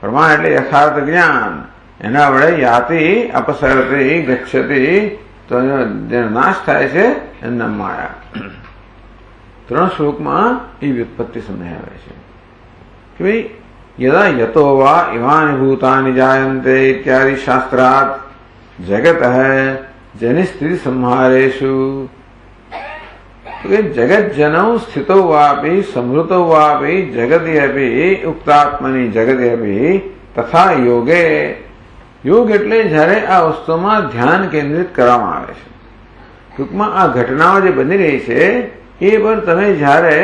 પ્રમા એટલે યથાર્થ જ્ઞાન. એના વડે યાતિ અપસરતી ગચ્છતી, તો જેનો નાશ થાય છે એનું નામ માયા. 3 શ્લોકમાં એ વ્યુત્પત્તિ સમજાવે છે કે ભાઈ યદા યતો વા ઇમાની ભૂતાની જાયન્તે ઇત્યાદિ શાસ્ત્રાત જગત જેની સ્થિતિ સંહારેશુ जगत जनौ स्थितो वापि संवृतो वापि जगति अपि उक्तात्मनि जगति अपि तथा योगे યોગ એટલે જ્યારે આ વસ્તુમાં ધ્યાન કેન્દ્રિત કરવામાં આવે છે. ટૂંકમાં આ ઘટનાઓ જે બની રહી છે એ પર તમે જ્યારે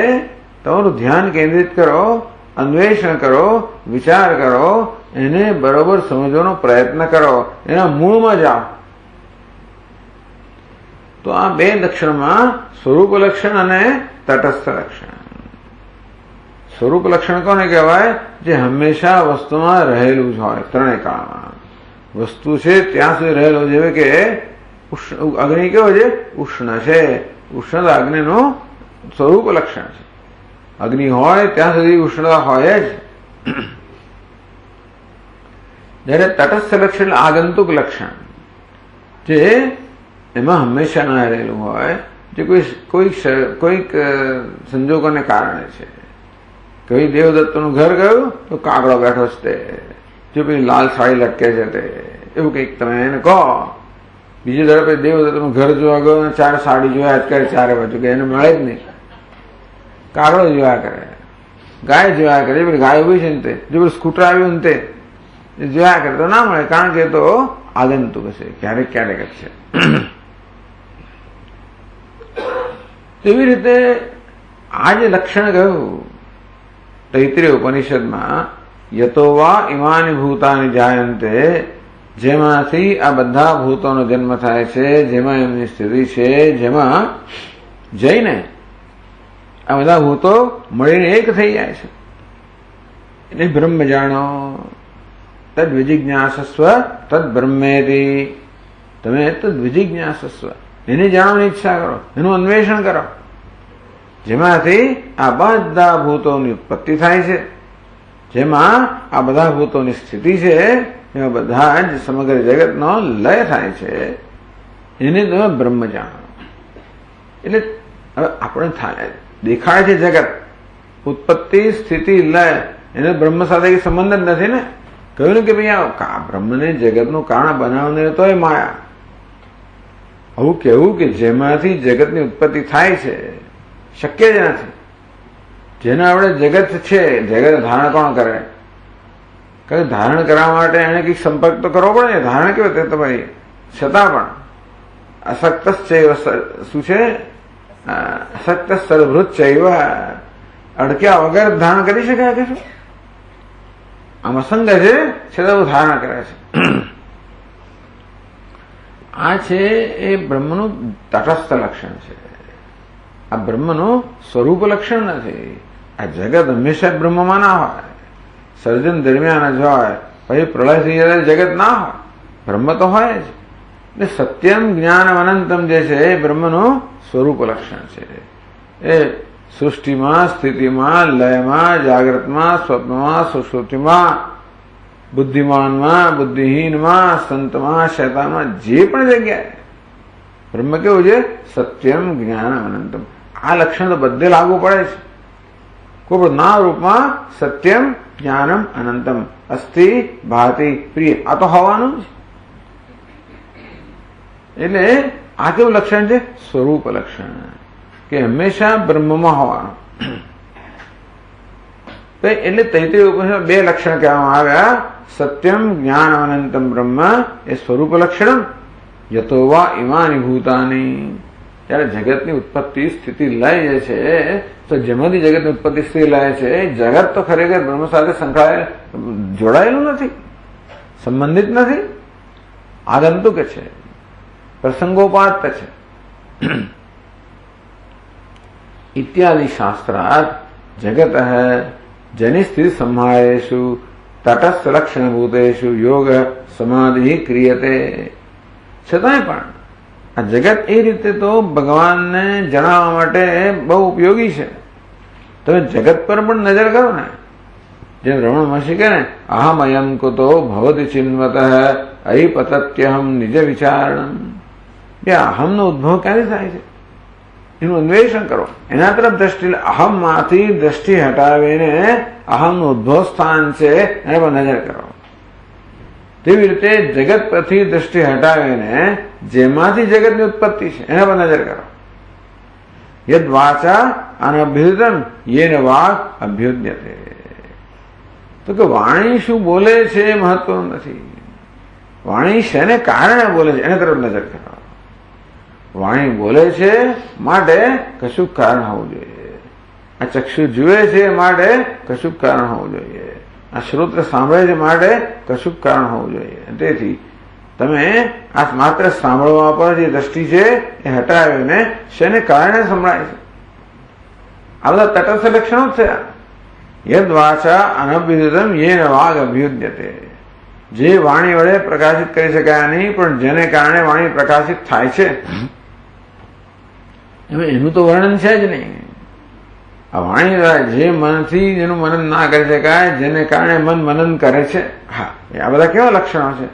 તમારું ધ્યાન કેન્દ્રિત કરો, અન્વેષણ કરો, વિચાર કરો, એને બરોબર સમજવાનો પ્રયત્ન કરો, એના મૂળમાં જાઓ, તો આ બે લક્ષણમાં સ્વરૂપ લક્ષણ અને તટસ્થ લક્ષણ. સ્વરૂપ લક્ષણ કોને કહેવાય? જે હંમેશા વસ્તુમાં રહેલું જ હોય, ત્રણેય કાળમાં વસ્તુ છે ત્યાં સુધી રહેલો. જેવી કે અગ્નિ કેવો છે? ઉષ્ણ છે. ઉષ્ણતા અગ્નિનું સ્વરૂપ લક્ષણ છે. અગ્નિ હોય ત્યાં સુધી ઉષ્ણતા હોય જ. જયારે તટસ્થ લક્ષણ આગંતુક લક્ષણ, જે એમાં હંમેશા ના રહેલું હોય, જે કોઈક સંજોગોને કારણે છે. કોઈ દેવદત્તનું ઘર ગયું તો કાગડો બેઠો છે તે, જો પેલી લાલ સાડી લટકે છે તે, એવું કંઈક તમે એને કહો. બીજી તરફ દેવદત્તનું ઘર જોવા ગયો અને ચાર સાડી જોયા જ કરે ચારે બાજુ, કે એને મળે જ નહીં. કાગડો જોયા કરે, ગાય જોયા કરે, પેલી ગાય ઉભી છે ને તે, જો પેલું સ્કૂટર આવ્યું ને તે જોયા કરે તો ના મળે, કારણ કે તો આગંતુક છે, ક્યારેક ક્યારેક જ છે. તેવી રીતે આ જે લક્ષણ ગયું તૈત્રીય ઉપનિષદમાં, યતો વા ઇમાની ભૂતાની જાયંતે, જેમાંથી આ બધા ભૂતોનો જન્મ થાય છે, જેમાં એમની સ્થિતિ છે, જેમાં જઈને આ બધા ભૂતો મળીને એક થઈ જાય છે. એટલે બ્રહ્મ જાણો, તદ વિજિજ્ઞાસસ્વ તદ બ્રહ્મેતિ. તમે તદ વિજિજ્ઞાસસ્વ, એને જાણવાની ઈચ્છા કરો, એનું અન્વેષણ કરો, જેમાંથી આ બધા ભૂતોની ઉત્પત્તિ થાય છે, જેમાં આ બધા ભૂતોની સ્થિતિ છે, એમાં બધા જ સમગ્ર જગતનો લય થાય છે, એને તમે બ્રહ્મ જાણો. એટલે હવે આપણે થાય દેખાય છે જગત, ઉત્પત્તિ સ્થિતિ લય, એને બ્રહ્મ સાથે સંબંધ જ નથી ને. કહ્યું ને કે ભાઈ આ બ્રહ્મને જગતનું કારણ બનાવને તો એ માયા. આવું કેવું કે જેમાંથી જગતની ઉત્પત્તિ થાય છે શક્ય જ નથી. જેને આપણે જગત છે, જગત ધારણ કોણ કરે? કારણ ધારણ કરવા માટે એને કંઈક સંપર્ક તો કરવો પડે ને. ધારણ કેવો તે તો ભાઈ છતાં પણ અશક્ત શું છે? અશક્ત સદભૃત ચૈવ, અડક્યા વગર ધારણ કરી શકાય કે શું? આમ અસંગ છે છતાં ધારણ કરે છે. આ છે એ બ્રહ્મનું તટસ્થ લક્ષણ છે. આ બ્રહ્મનું સ્વરૂપ લક્ષણ નથી. આ જગત હંમેશા બ્રહ્મમાં ના હોય, સર્જન દરમિયાન જ હોય, પછી પ્રલય થઈ જાય જગત ના હોય, બ્રહ્મ તો હોય જ. એટલે સત્યમ જ્ઞાન અનંતમ જે છે એ બ્રહ્મનું સ્વરૂપ લક્ષણ છે. એ સૃષ્ટિમાં, સ્થિતિમાં, લયમાં, જાગ્રતમાં, સ્વપ્નમાં, સુષુપ્તિમાં, બુદ્ધિમાનમાં, બુદ્ધિહીનમાં, સંતમાં, શૈતાનમાં, જે પણ જગ્યાએ બ્રહ્મ કેવું છે? સત્યમ જ્ઞાન અનંતમ. આ લક્ષણ તો બધે લાગુ પડે છે. કોઈ પણ ના રૂપમાં સત્યમ જ્ઞાનમ અનંતમ અસ્થિ ભાતિ પ્રિય, આ તો હોવાનું જ. એટલે આ કેવું લક્ષણ છે? સ્વરૂપ લક્ષણ, કે હંમેશા બ્રહ્મમાં હોવાનું. એટલે તૈત્રીય ઉપનિષદમાં બે લક્ષણ કહેવામાં આવ્યા. સત્યમ જ્ઞાન અનંતમ બ્રહ્મ એ સ્વરૂપ લક્ષણ. યતો વા ઇમાની ભૂતાની, ત્યારે જગતની ઉત્પત્તિ સ્થિતિ લય જે છે, તો જેમાંથી જગતની ઉત્પત્તિ સ્થિતિ લય છે, જગત તો ખરેખર બ્રહ્મ સાથે જોડાયેલું નથી, સંબંધિત નથી, આગંતુક છે, પ્રસંગોપાત છે. ઇત્યાદિ શાસ્ત્રાત જગત જની સ્થિતિ સંહારેષુ તટસ્થ લક્ષણ ભૂતેષુ યોગ સમાધિ ક્રિયતે. છતાંય પણ આ જગત એ રીતે તો ભગવાનને જણાવવા માટે બહુ ઉપયોગી છે. તમે જગત પર પણ નજર કરો ને, જેમ રમણ મહર્ષિ કહે ને, અહમ અયમ કુતો ભવતી ચિન્વત અહિપતત્યહમ નિજ વિચારણ. એ અહમનો ઉદ્ભવ ક્યાંથી થાય છે એનું અન્વેષણ કરો, એના તરફ દ્રષ્ટિ. અહમમાંથી દ્રષ્ટિ હટાવીને અહમનું ઉદ્ભવ સ્થાન છે એના પર નજર કરો. તેવી રીતે જગત પરથી દ્રષ્ટિ હટાવીને જેમાંથી જગતની ઉત્પત્તિ છે એના પર નજર કરો. યદ વાચા અનભ્યુદમ યેન વાગ અભ્યુદ્યતે. તો કે વાણી શું બોલે છે એ મહત્વનું નથી, વાણી શેને કારણે બોલે છે એને તરફ નજર કરો. વાણી બોલે છે માટે કશું કારણ હોવું જોઈએ, આ ચક્ષુ જુએ છે માટે કશું કારણ હોવું જોઈએ, આ શ્રોત્ર સાંભળે છે માટે કશું કારણ હોવું જોઈએ. તેથી તમે આ માત્ર સાંભળવા પર જે દ્રષ્ટિ છે એ હટાવીને શેને કારણે સંભળાય છે, આ બધા તટસ્થ લક્ષણો જ થયા. યદ વાચા અનભ્યુદમ યેન વાગ અભ્યુદ્યતે. જે વાણી વડે પ્રકાશિત કરી શકાય નહીં પણ જેને કારણે વાણી પ્રકાશિત થાય છે એનું તો વર્ણન છે જ નહીં. આ વાણી દ્વારા જે મનથી જેનું મનન ના કરી શકાય, જેને કારણે મન મનન કરે છે, હા, આ બધા કેવા લક્ષણો છે?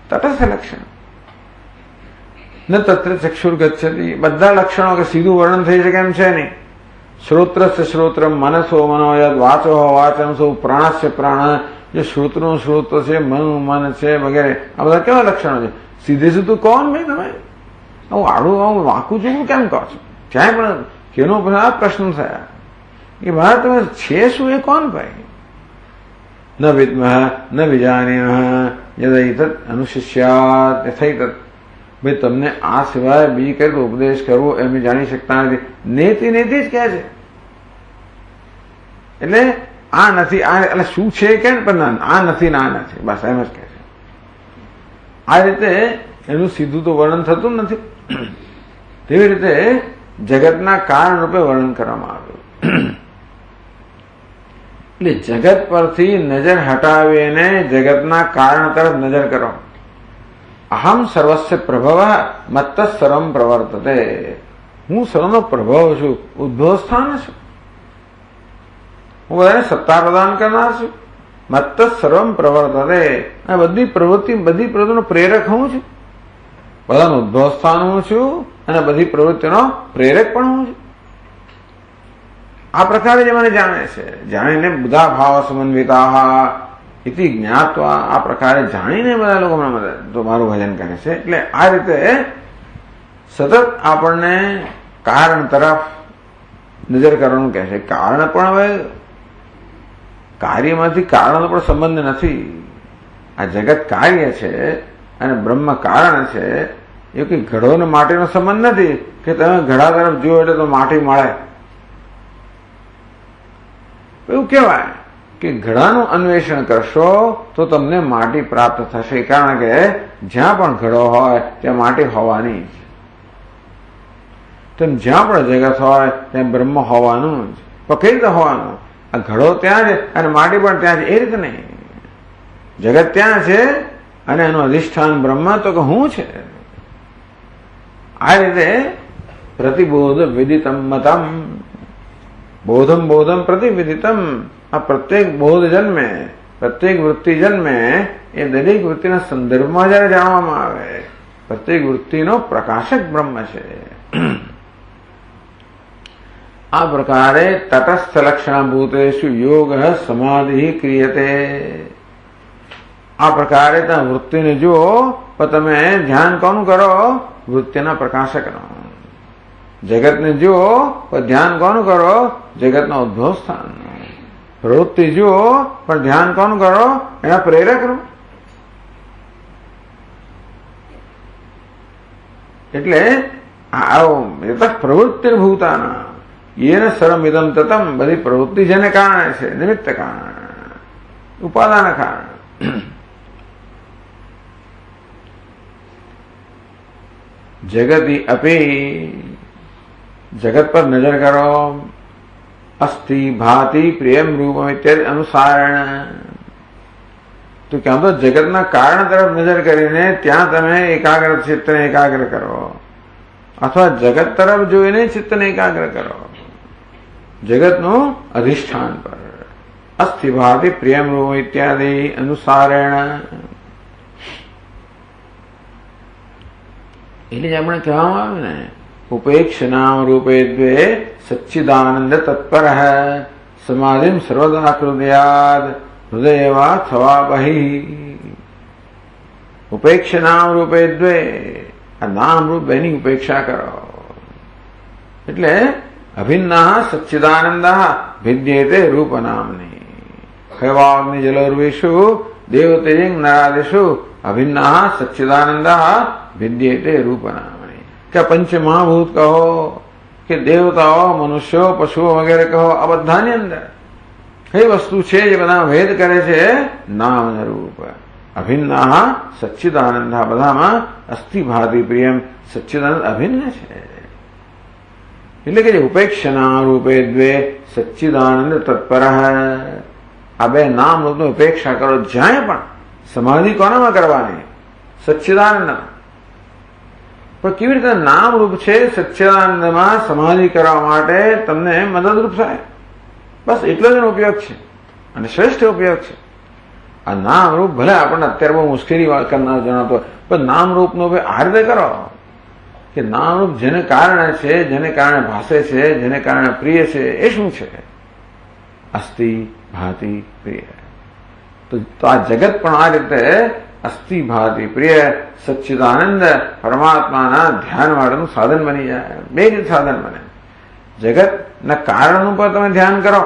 તટસ્થ લક્ષણ. ન તત્ર ચક્ષુર ગચ્છતિ. બધા લક્ષણો કે સીધું વર્ણન થઈ શકે એમ છે નહીં. શ્રોત્રસ્ય શ્રોત્રમ મનસો મનો યદ વાચો વાચન સૌ પ્રાણસ્ય પ્રાણ. જે શ્રોતનું શ્રોત છે, મનનું મન છે વગેરે, આ બધા કેવા લક્ષણો છે? સીધે સીધું કોણ ભાઈ તમે આવું આડું આવું વાંકું ચૂકું કેમ કહો છો? ક્યાંય પણ કેનો આ પ્રશ્ન થયા કે મારે તમે છે શું એ કોણ ભાઈ? ન વિદ્મઃ ન વિજાનીમઃ યદૈતત અનુશિષ્યાત યથૈતત. ભાઈ તમને આ સિવાય બી કઈ ઉપદેશ કરવો એમ જાણી શકતા નથી. નેતિ નેતિ જ કહે છે. એટલે આ નથી, આ એટલે શું છે કે પણ આ નથી ને આ નથી, બસ એમ જ કહે છે. આ રીતે એનું સીધું તો વર્ણન થતું નથી. તેવી રીતે જગતના કારણ રૂપે વર્ણન કરવામાં આવ્યું. એટલે જગત પરથી નજર હટાવીને જગતના કારણ તરફ નજર કરો. અહમ સર્વસ્ય પ્રભવ મત્ત સર્વમ પ્રવર્તતે. હું સર્વનો પ્રભવ છું, ઉદ્ભવ સ્થાન છું, હું બધાને સત્તા પ્રદાન કરનાર છું. મત્ત સર્વમ પ્રવર્તતે. બધી પ્રવૃત્તિનો પ્રેરક હું છું, બધાનું ઉદ્ભવ સ્થાન હું છું અને બધી પ્રવૃત્તિનો પ્રેરક પણ હું છું. આ પ્રકારે જે મને જાણે છે, જાણીને બધા ભાવ સમન્વિતા ઇતિ જ્ઞાત્વા, આ પ્રકારે જાણીને બધા લોકો તો મારું ભજન કરે છે. એટલે આ રીતે સતત આપણને કારણ તરફ નજર કરવાનું કહે છે. કારણ પણ હવે કાર્યમાંથી કારણનો પણ સંબંધ નથી. આ જગત કાર્ય છે અને બ્રહ્મ કારણ છે. એ કઈ ઘડો ને માટીનો સંબંધ નથી કે તમે ઘડા તરફ જુઓ એટલે તો માટી મળે. એવું કહેવાય કે ઘડાનું અન્વેષણ કરશો તો તમને માટી પ્રાપ્ત થશે, કારણ કે જ્યાં પણ ઘડો હોય ત્યાં માટી હોવાની જ. તેમ જ્યાં પણ જગત હોય ત્યાં બ્રહ્મ હોવાનું જ. તો કઈ રીતે હોવાનું? આ ઘડો ત્યાં છે અને માટી પણ ત્યાં છે એ રીતે નહીં. જગત ત્યાં છે અને એનું અધિષ્ઠાન બ્રહ્મ તો કે હું છે. આ રીતે પ્રતિબોધ વિદિતમ મતમ. બોધમ બોધમ પ્રતિવિદિતમ. આ પ્રત્યેક બોધ જન્મે, પ્રત્યેક વૃત્તિ જન્મે એ દરેક વૃત્તિના સંદર્ભમાં જયારે જાણવામાં આવે, પ્રત્યેક વૃત્તિનો પ્રકાશક બ્રહ્મ છે. આ પ્રકારે તટસ્થ લક્ષણભૂતેષુ યોગ સમાધિ ક્રિયતે. આ પ્રકારે ત્યાં વૃત્તિને જુઓ પણ તમે ધ્યાન કોનું કરો? વૃત્તિના પ્રકાશકનો. જગતને જુઓ પણ ધ્યાન કોનું કરો? જગતના ઉદ્ભવ સ્થાન. પ્રવૃત્તિ જુઓ પણ ધ્યાન કોનું કરો? એના પ્રેરકનું. એટલે પ્રવૃત્તિ ભૂતાના એને સર્વમિદમ તતમ. બધી પ્રવૃત્તિ જેને કારણે છે, નિમિત્ત કારણ, ઉપાદાન કારણ. જગતિ અપી. જગત પર નજર કરો. અસ્થિ ભાતિ પ્રિયમ રૂપમ ઇત્યાદિ અનુસારણ. તો ક્યાં તો જગતના કારણ તરફ નજર કરીને ત્યાં તમે ચિત્તને એકાગ્ર કરો, અથવા જગત તરફ જોઈને ચિત્તને એકાગ્ર કરો જગતનું અધિષ્ઠાન પર. અસ્થિ ભાતિ પ્રિયમ રૂપમ ઇત્યાદિ અનુસારણ. એટલે જ આપણે કહેવામાં આવે ને, ઉપેક્ષનામ રૂપે દ્વે સચ્ચિદાનંદ તત્પર સમાધિમ સર્વદા કૃદયાદ હૃદયવા થવા બહી. ઉપેક્ષનામ રૂપે દ્વે. આ નામ રૂપ બેની ઉપેક્ષા કરો. એટલે अभिन्न सच्चिदानंद भिद्येते रूप नामनि हैवाग्नि जलोर्वेषु देवतेजं नरादिषु अभिन्न सच्चिदानंद भिद्येते रूप नामनि। क्या पंच महाभूत कहो कि देवताओ मनुष्यो पशुओ वगैरह कहो आ बधानी अंदर कई वस्तु छे जे बधा भेद करे छे नाम ने रूप। अभिन्न सच्चिदानंद बधामां अस्थि भाति प्रियम सच्चिदानंद अभिन्न छे એટલે કે ઉપેક્ષના રૂપે દ્વે સચ્ચિદાનંદ તત્પર આ બે નામ રૂપની ઉપેક્ષા કરો જ્યાં પણ સમાધિ કોનામાં કરવાની સચ્ચિદાનંદમાં પણ કેવી રીતે નામ રૂપ છે સચ્ચિદાનંદમાં સમાધિ કરવા માટે તમને મદદરૂપ થાય બસ એટલો જ ઉપયોગ છે અને શ્રેષ્ઠ ઉપયોગ છે આ નામ રૂપ ભલે આપણને અત્યારે બહુ મુશ્કેલી કરનાર જણાતો પણ નામ રૂપનો આ રીતે કરો કે નામરૂપ જેને કારણે છે જેને કારણે ભાષે છે જેને કારણે પ્રિય છે એ શું છે અસ્થિ ભાતિ પ્રિય તો આ જગત પણ આ રીતે અસ્થિ ભાતિ પ્રિય સચ્ચિદાનંદ પરમાત્માના ધ્યાન માટેનું સાધન બની જાય બે રીતે સાધન બને જગતના કારણ ઉપર તમે ધ્યાન કરો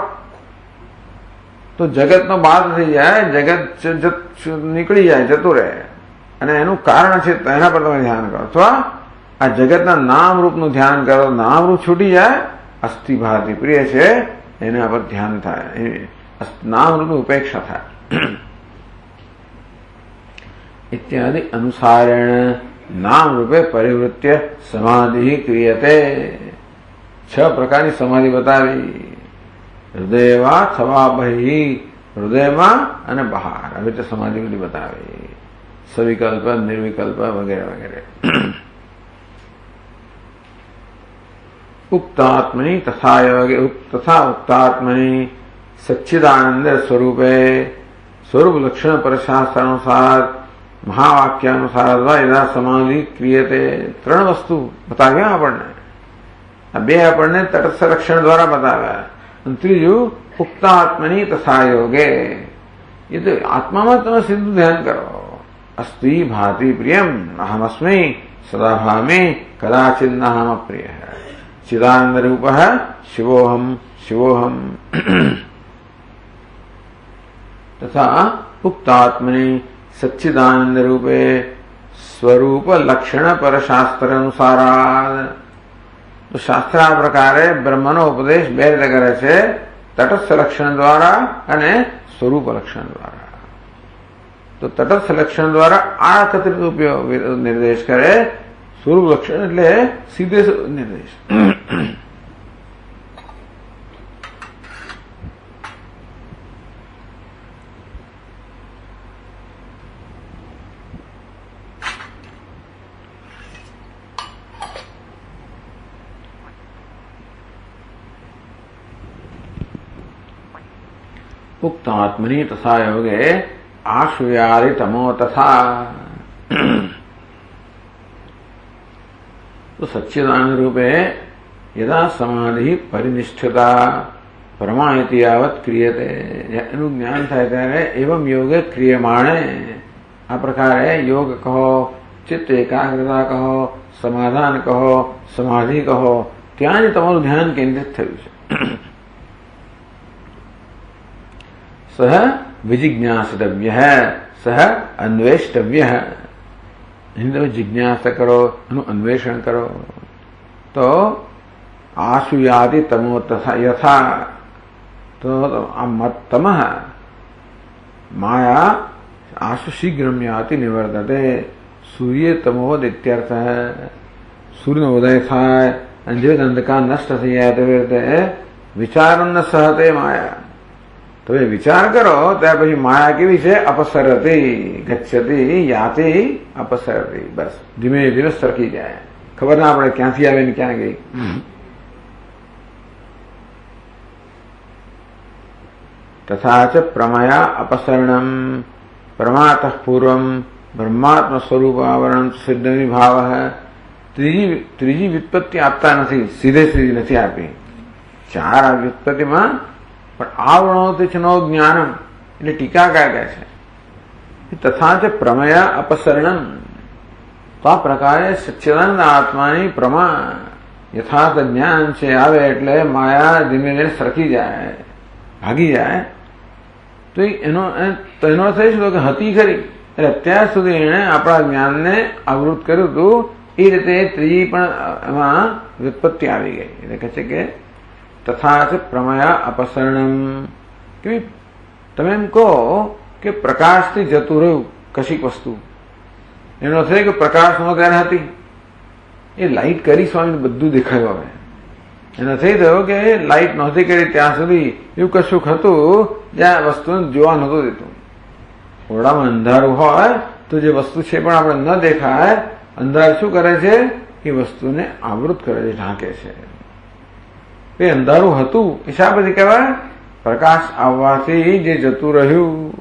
તો જગતનો બાદ થઈ જાય જગત નીકળી જાય જતું રહે અને એનું કારણ છે તેના પર તમે ધ્યાન કરો અથવા આ જગતના નામ રૂપનું ધ્યાન કરો નામ રૂપ છૂટી જાય અસ્થિ ભાતિ પ્રિય છે એના પર ધ્યાન થાય નામ રૂપની ઉપેક્ષા થાય इत्यादि अनुसारेण नाम रूपे परिवृत्य समाधि क्रियते। 6 प्रकारनी समाधि बतावी हृदयवा थवा बही हृदयमा अने बहार अभी तो समाधि बधी बतावी सविकल्प निर्विकल्प वगैरह वगैरह। उक्तात्मनि तथा उक्तात्मनि सच्चिदानंद स्वरूपे स्वरूप लक्षण पर शास्त्रानुसार महावाक्यानुसार यदा समाधि क्रियते 3 वस्तु बताव्या आपने आ 2 आपने तटस्थ लक्षण द्वारा बताव्या त्रीजू उक्तात्मनि तथा योगे ये तो आत्मा में तुम सिद्ध ध्यान करो अस्ति भाति प्रियम अहमस्मि सदा भामि कदाचित् नाहम प्रिय चिदानंद रूप है शिवोहम शिवोहम तथा उक्तात्मनि सच्चिदानंद रूपे स्वरूप लक्षण पर शास्त्र अनुसार तो शास्त्र प्रकारे ब्रह्मनो उपदेश 2 રીતે કરે છે તટસ્થ લક્ષણ द्वारा અને સ્વરૂપ લક્ષણ द्वारा। तो તટસ્થ લક્ષણ द्वारा આ એકત્રિત ઉપયોગ નિર્દેશ કરે स्वरूप लक्षण એટલે सीधे निर्देश। उक्तात्मनि तथा योगे आश्रयादि तमो तथा तो सच्चिदानंद रूपे यदा समाधि परिनिष्ठता परमा इति यावत् क्रियते एनु ज्ञान थाय त्यारे एवं योगे क्रियमाणे आ प्रकारे योग कहो चित्त एकाग्रता कहो समाधान कहो समाधि कहो त्यां ज तमारुं ध्यान केन्द्रित थयुं छे। सह विजिज्ञासितव्य है सह अन्वेष्टव्य है हिंदू जिज्ञासा करो अन्वेषण करो। तो आशुयाति तमो तथा यथा तो तमः माया आशु शीघ्रम याति निवर्तते सूर्य तमोवद इत्यर्थ है। सूर्य उदय थाय जो अंधकार नष्ट थी जाए तो विचार न सहते माया तो ये विचार करो त्या पछी माया केवी छे अपसरती गच्छति याति अपसरती बस धीमे धीमे सरकी जाए खबर ना पड़े क्यांथी आवे ने क्यां गई। तथा च प्रमया अपसरणम परमातः पूर्वम ब्रह्मात्म स्वरूप आवरण सिद्ध भाव है। त्रीजी व्युत्पत्ति आपता नहीं सीधे सीधी नहीं आपी 4 व्युत्पत्ति में पण आवरणोतिनो ज्ञानम એટલે ટીકા કહે છે તથા ચ પ્રમેય अपसरणम तो आ प्रकारे सच्चिदानंद आत्मानी प्रमा યથાર્થ જ્ઞાન છે આવે એટલે માયા ધીમે ધીમે સરકી જાય, ભાગી જાય. તો એનો અર્થ એ છે કે હતી ખરી, એટલે અત્યાર સુધી એણે આપણા જ્ઞાનને આવૃત કર્યું હતું. એ રીતે ત્રીજી પણ એમાં વ્યુત્પત્તિ આવી ગઈ. એટલે કહે છે કે તથા પ્રમયા અપસરણમ, કે તમે એમ કહો કે પ્રકાશથી જતું રહ્યું કશીક વસ્તુ, એનો અર્થ કે પ્રકાશમાં ત્યારે હતી, એ લાઈટ કરી સ્વામીને બધું દેખાયું. હવે એનો થઈ થયો કે લાઈટ નહોતી કરી ત્યાં સુધી એવું કશુંક હતું જ્યાં વસ્તુને જોવા નહોતું દેતું. ઓરડામાં અંધારું હોય તો જે વસ્તુ છે પણ આપણે ન દેખાય, અંધાર શું કરે છે? એ વસ્તુને આવૃત કરે છે, ઢાંકે છે. એ અંધારું હતું એ શા પછી કહેવાય? પ્રકાશ આવવાથી જે જતું રહ્યું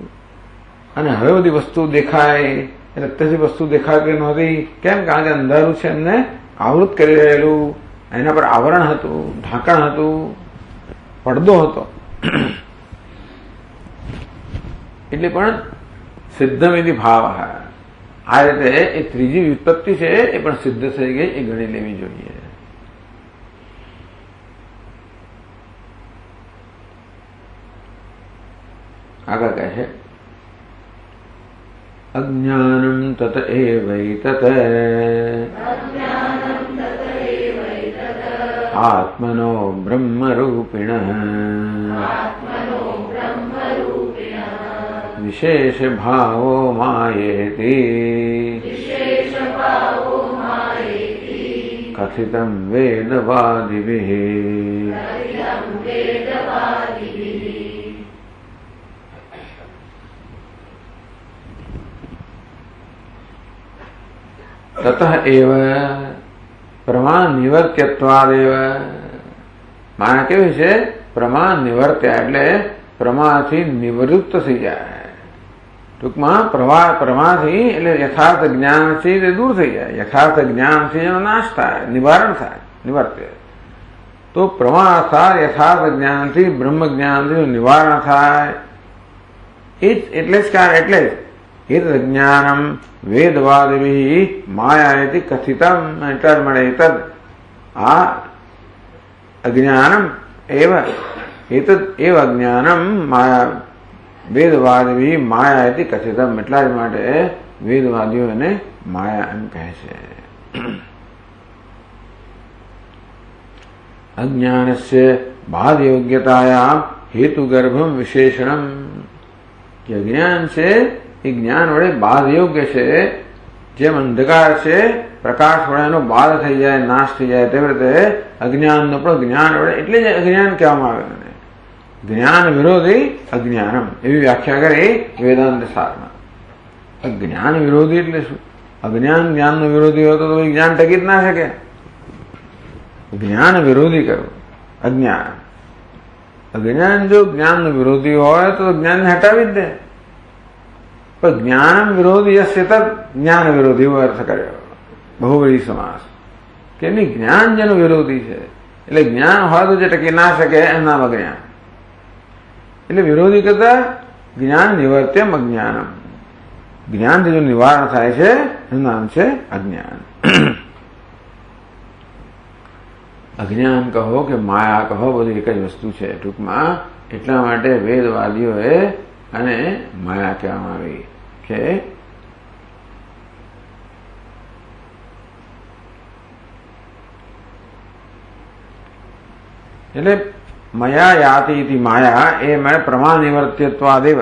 અને હવે બધી વસ્તુ દેખાય. એટલે અત્યારથી વસ્તુ દેખાતી નહોતી. કેમ? કારણ કે અંધારું છે એમને આવૃત કરી રહેલું, એના પર આવરણ હતું, ઢાંકણ હતું, પડદો હતો. એટલે પણ સિદ્ધમિતિ ભાવ. આ રીતે એ ત્રીજી વ્યુત્પત્તિ છે એ પણ સિદ્ધ થઈ ગઈ, એ ગણી લેવી જોઈએ. આગળ કહે છે અજ્ઞાનમ તત એવૈતત આત્મનો બ્રહ્મરૂપિણઃ વિશેષ ભાવો માયેતિ કથિતં વેદવાદિભિઃ. તતઃ એવ પ્રમા નિવર્ત્યત્વાદેવ. માયા કેવી છે? પ્રમા નિવર્ત્યા એટલે પ્રમાથી નિવૃત્ત થઈ જાય. ટૂંકમાં પ્રમાથી એટલે યથાર્થ જ્ઞાનથી તે દૂર થઈ જાય. યથાર્થ જ્ઞાનથી એનો નાશ થાય, નિવારણ થાય, નિવર્ત્ય. તો પ્રમા અર્થાત યથાર્થ જ્ઞાનથી બ્રહ્મ જ્ઞાનથી નિવારણ થાય. એટલે જ એટલે જ જ્ઞાનમ વેદવાદિભિઃ માયાતિ કથિતમ. એટલે મળે તદ આ અજ્ઞાનમ એવ એતદ એવ અજ્ઞાનમ માયા વેદવાદિભિઃ માયાતિ કથિતમ. એટલા જ માટે વેદવાદીઓ એને માયા એમ કહે છે. અજ્ઞાનસ્ય બાધ યોગ્યતાયામ હેતુગર્ભમ વિશેષણમ. કે અજ્ઞાન છે એ જ્ઞાન વડે બાધ યોગ્ય છે. જેમ અંધકાર છે પ્રકાશ વડે એનો બાધ થઈ જાય, નાશ થઈ જાય, તેવી રીતે અજ્ઞાનનો પણ જ્ઞાન વડે, એટલે જ અજ્ઞાન કહેવામાં આવે. જ્ઞાન વિરોધી અજ્ઞાનમ એવી વ્યાખ્યા કરી વેદાંત સારમાં. જ્ઞાન વિરોધી એટલે શું? અજ્ઞાન જ્ઞાનનો વિરોધી હોય તો જ્ઞાન ટકી જ ના શકે. જ્ઞાન વિરોધી કરવું અજ્ઞાન. અજ્ઞાન જો જ્ઞાનનો વિરોધી હોય તો જ્ઞાનને હટાવી જ દે. પણ જ્ઞાન વિરોધી યસ્ય તદ જ્ઞાન વિરોધી એવો અર્થ કર્યો બહુવ્રીહી સમાસ. કે નહીં, જ્ઞાન જેનું વિરોધી છે એટલે જ્ઞાન હોય તો જે ટકી ના શકે એમ નામ અજ્ઞાન. એટલે વિરોધી કરતા જ્ઞાન નિવર્ત્યમ અજ્ઞાનમ. જ્ઞાનથી જો નિવારણ થાય છે એનું નામ છે અજ્ઞાન. અજ્ઞાન કહો કે માયા કહો, બધી એક જ વસ્તુ છે ટૂંકમાં. એટલા માટે વેદવાદીઓએ અને માયા કહેવામાં આવી. કે એટલે મયા યાતિ ઇતિ માયા એ મેં પ્રમા નિવર્ત્યત્વાદેવ.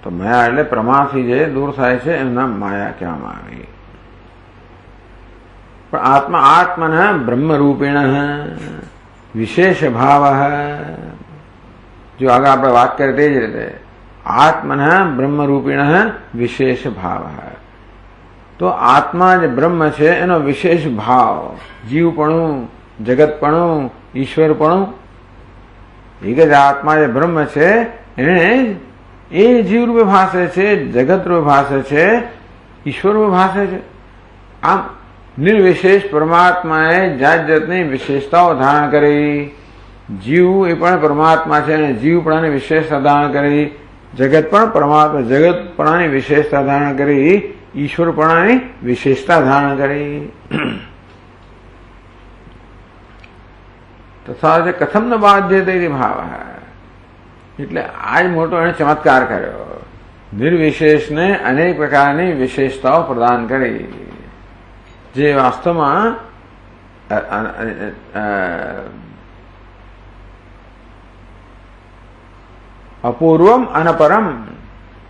તો મયા એટલે પ્રમાથી જે દૂર થાય છે એનું નામ માયા કહેવામાં આવી. પણ આત્મન બ્રહ્મરૂપિણ વિશેષ ભાવ. જો આગળ આપણે વાત કરીએ તે જ રીતે આત્મન બ્રહ્મરૂપિણ વિશેષ ભાવ. તો આત્મા જે બ્રહ્મ છે એનો વિશેષ ભાવ, જીવપણું, જગતપણું, ઈશ્વરપણું. એક જ આત્મા જે બ્રહ્મ છે એને એ જીવરૂપે ભાષે છે, જગતરૂપે ભાષે છે, ઈશ્વરરૂપે ભાષે છે. આમ નિર્વિશેષ પરમાત્માએ જાત જાતની વિશેષતાઓ ધારણ કરી. જીવ એ પણ પરમાત્મા છે અને જીવપણાની વિશેષતા ધારણ કરી. જગત પણ પરમાત્મા જગતપણાની વિશેષતા ધારણ કરી. ઈશ્વરપણાની વિશેષતા ધારણ કરી. તથા કથમ ન બાધ્યતે ભાવ. એટલે આ જ મોટો એને ચમત્કાર કર્યો. નિર્વિશેષને અનેક પ્રકારની વિશેષતાઓ પ્રદાન કરી, જે વાસ્તવમાં અપૂર્વમ અનપરમ,